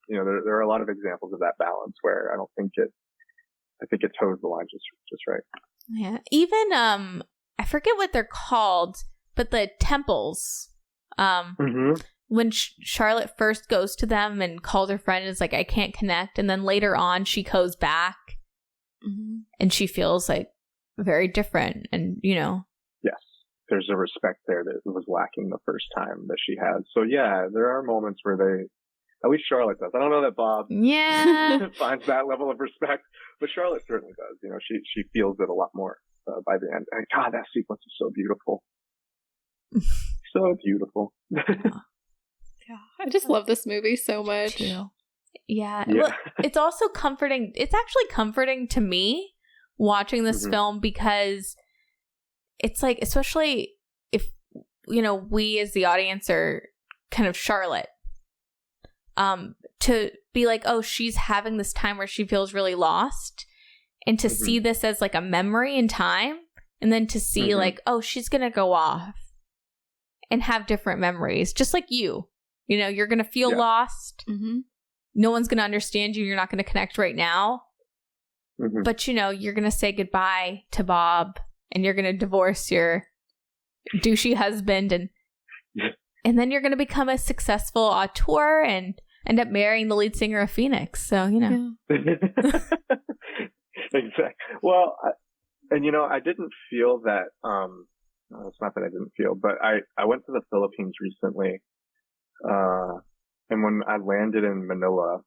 You know, there are a lot of examples of that balance where I think it toes the line just right. Yeah. Even, I forget what they're called, but the temples, when Charlotte first goes to them and calls her friend and is like, I can't connect. And then later on she goes back and she feels like very different and, you know. Yes. There's a respect there that was lacking the first time that she had. So yeah, there are moments where at least Charlotte does. I don't know that Bob finds that level of respect, but Charlotte certainly does. You know, she feels it a lot more by the end. And God, that sequence is so beautiful. So beautiful. Yeah, I just love this movie so much. Yeah. Well, it's also comforting. It's actually comforting to me watching this film because it's like, especially if, you know, we as the audience are kind of Charlotte. To be like, oh, she's having this time where she feels really lost and to see this as like a memory in time and then to see like, oh, she's going to go off and have different memories, just like you know, you're going to feel lost. No one's going to understand you. You're not going to connect right now, but you know, you're going to say goodbye to Bob and you're going to divorce your douchey husband and then you're going to become a successful auteur and end up marrying the lead singer of Phoenix. So, you know. Exactly. Well, you know, I didn't feel that, it's not that I didn't feel, but I went to the Philippines recently. And when I landed in Manila,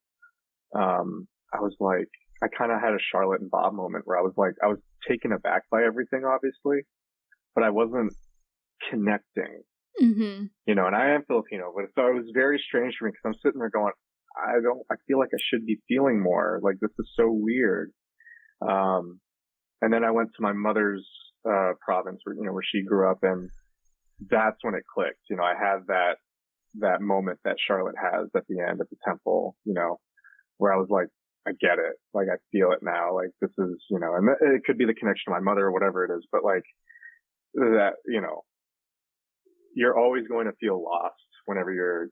I was like, I kind of had a Charlotte and Bob moment where I was like, I was taken aback by everything, obviously, but I wasn't connecting. You know, and I am Filipino, but so it was very strange for me because I'm sitting there going, I feel like I should be feeling more. Like, this is so weird. And then I went to my mother's, province where she grew up, and that's when it clicked. You know, I had that moment that Charlotte has at the end at the temple, you know, where I was like, I get it. Like, I feel it now. Like, this is, you know, and it could be the connection to my mother or whatever it is, but like that, you know, you're always going to feel lost whenever you're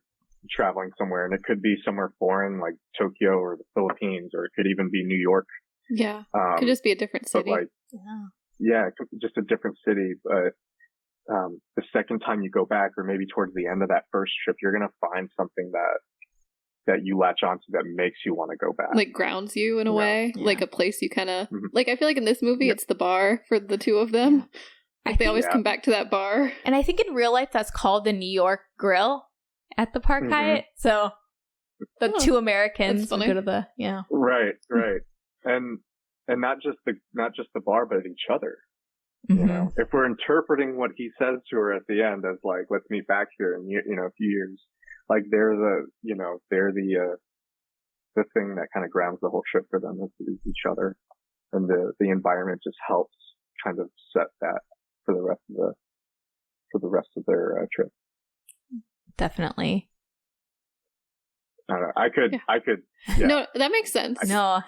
traveling somewhere, and it could be somewhere foreign like Tokyo or the Philippines, or it could even be New York. Yeah. Could just be a different city. But like, yeah, just a different city. But the second time you go back, or maybe towards the end of that first trip, you're going to find something that you latch onto that makes you want to go back. Like grounds you in a way. Yeah. Like a place you kind of, like I feel like in this movie, it's the bar for the two of them. Like they always come back to that bar. And I think in real life that's called the New York Grill at the Park Hyatt. So the two Americans go to the, Right. And not just the bar, but each other. You know, if we're interpreting what he says to her at the end as like, let's meet back here in, you know, a few years, like they're the thing that kind of grounds the whole trip for them is each other, and the environment just helps kind of set that for the rest of their trip. Definitely. I don't know. I could. Yeah. No, that makes sense. No.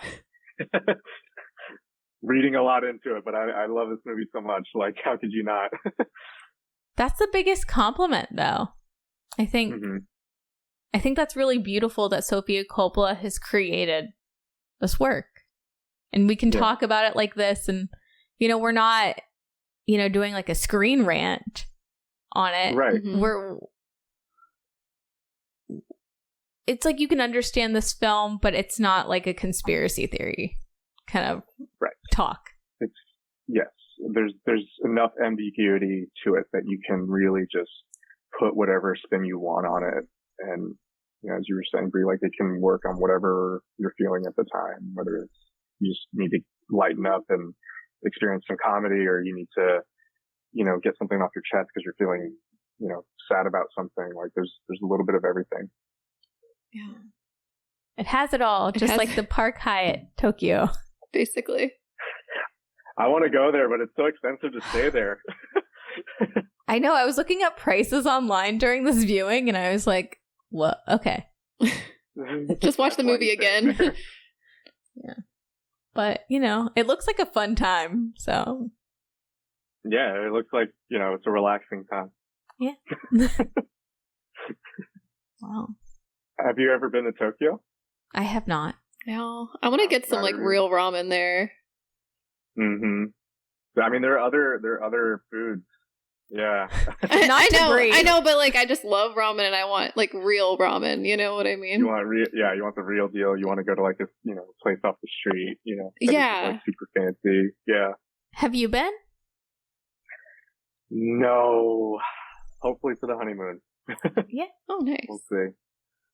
Reading a lot into it, but I love this movie so much. Like, how could you not? That's the biggest compliment, though. I think that's really beautiful that Sofia Coppola has created this work, and we can talk about it like this. And you know, we're not, you know, doing like a screen rant on it. Right. It's like you can understand this film, but it's not like a conspiracy theory kind of talk. Yes, there's enough ambiguity to it that you can really just put whatever spin you want on it, and you know, as you were saying, Brie, like it can work on whatever you're feeling at the time, whether it's you just need to lighten up and experience some comedy, or you need to, you know, get something off your chest because you're feeling, you know, sad about something. Like there's a little bit of everything. Yeah, it has it all, just like the Park Hyatt Tokyo. Basically. I want to go there, but it's so expensive to stay there. I know. I was looking up prices online during this viewing, and I was like, "What? Okay, just watch the movie again." Yeah, but you know, it looks like a fun time. So yeah, it looks like, you know, it's a relaxing time. Yeah. Wow. Have you ever been to Tokyo? I have not. No, I want to get some like real ramen there. I mean, there are other foods. Yeah. I know, but like I just love ramen, and I want like real ramen. You know what I mean? You want you want the real deal. You want to go to like this, you know, place off the street. You know, yeah, like super fancy. Yeah. Have you been? No. Hopefully for the honeymoon. Yeah. Oh, nice. We'll see.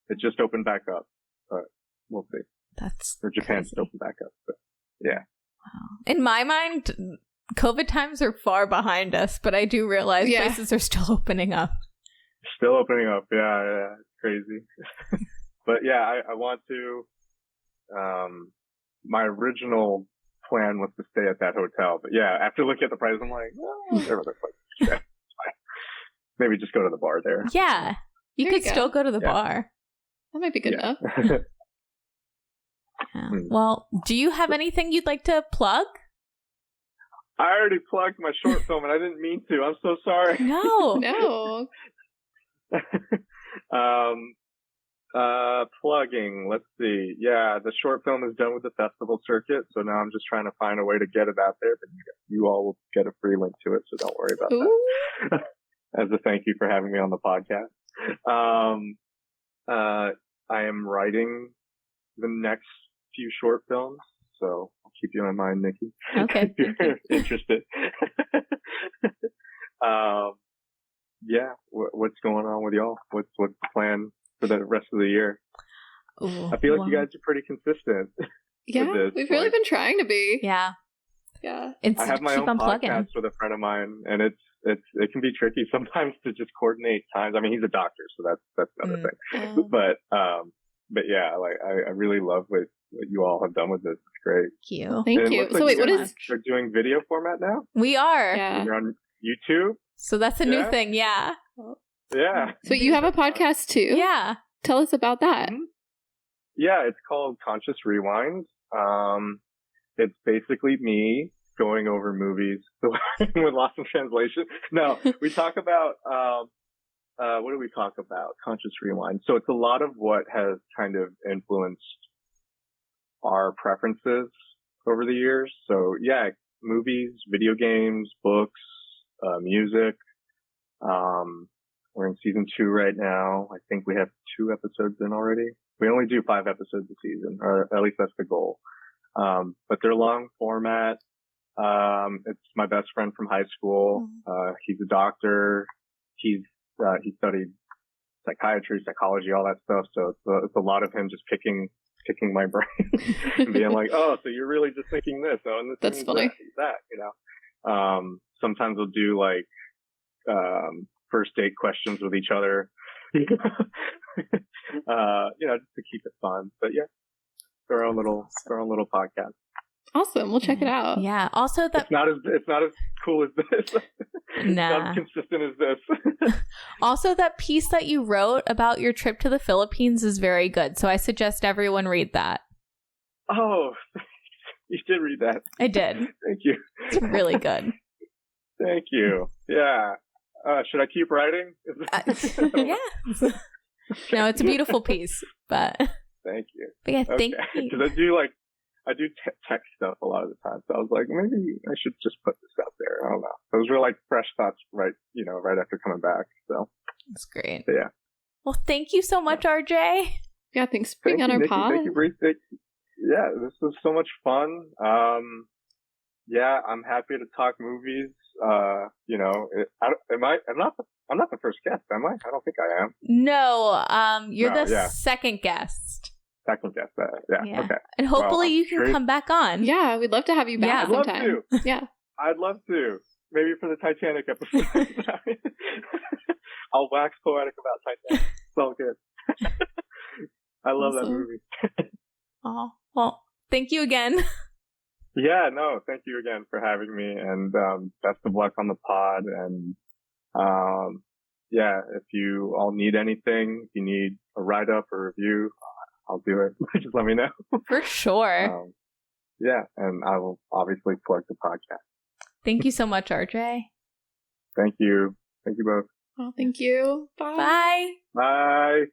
It just opened back up, but we'll see. Or Japan just opened back up, but yeah. Wow. In my mind, COVID times are far behind us, but I do realize places are still opening up. Still opening up, yeah, it's crazy. But yeah, I want to. My original plan was to stay at that hotel, but yeah, after looking at the price, I'm like, there are other places. Yeah, maybe just go to the bar there. Yeah, you could still go to the bar. That might be good enough. Yeah. Well, do you have anything you'd like to plug? I already plugged my short film, and I didn't mean to. I'm so sorry. No. Plugging. Let's see. Yeah, the short film is done with the festival circuit, so now I'm just trying to find a way to get it out there. But you all will get a free link to it, so don't worry about that. As a thank you for having me on the podcast. I am writing the next few short films, so I'll keep you in mind, Nikki. Okay. If you're interested. Yeah. What's going on with y'all? What's the plan for the rest of the year? Ooh, I feel like you guys are pretty consistent. Yeah, we've really been trying to be. Yeah. Yeah. I have my own podcast with a friend of mine, and it can be tricky sometimes to just coordinate times. I mean, he's a doctor, so that's another thing. But yeah, like I really love what you all have done with this. It's great. Thank you. Thank you. So wait, what is? You're doing video format now? We are. Yeah. You're on YouTube. So that's a new thing. Yeah. Yeah. So you have a podcast too? Yeah. Tell us about that. Yeah, it's called Conscious Rewind. It's basically me going over movies with lots of translation. No, we talk about, what do we talk about? Conscious Rewind. So it's a lot of what has kind of influenced our preferences over the years. So yeah, movies, video games, books, music. We're in season 2 right now. I think we have 2 episodes in already. We only do 5 episodes a season, or at least that's the goal. But they're long format. It's my best friend from high school. He's a doctor. He studied psychiatry, psychology, all that stuff. So it's a lot of him just picking my brain and being like, oh, so you're really just thinking this. Oh, and this That's funny. that, you know. Sometimes we'll do like, first date questions with each other, you know, just to keep it fun. But yeah, our own little podcast. Awesome. We'll check it out. Yeah. Also, it's not as cool as this. Nah. Not as consistent as this. Also, that piece that you wrote about your trip to the Philippines is very good. So I suggest everyone read that. Oh, you did read that. I did. Thank you. It's really good. Thank you. Yeah. Should I keep writing? Yeah. No, it's a beautiful piece, but thank you. But yeah, okay. thank you. Because I do tech stuff a lot of the time, so I was like, maybe I should just put this out there. I don't know. Those were like fresh thoughts, right after coming back. So that's great. So, yeah. Well, thank you so much, RJ. Yeah, thanks for being on our Nikki, pod. Thank you, Bree. Yeah, this was so much fun. Yeah, I'm happy to talk movies. You know, I'm not the first guest, am I? I don't think I am. No, you're the second guest. Second guest, yeah. Okay. And hopefully you can come back on. Yeah, we'd love to have you back sometime. I'd love to. Yeah. I'd love to. Maybe for the Titanic episode. I'll wax poetic about Titanic. It's all good. I love that movie. Oh, well, thank you again. Yeah, no, thank you again for having me, and best of luck on the pod. And yeah, if you all need anything, if you need a write-up or review, I'll do it. Just let me know. For sure. Yeah, and I will obviously plug the podcast. Thank you so much, RJ. Thank you. Thank you both. Well, thank you. Bye. Bye. Bye.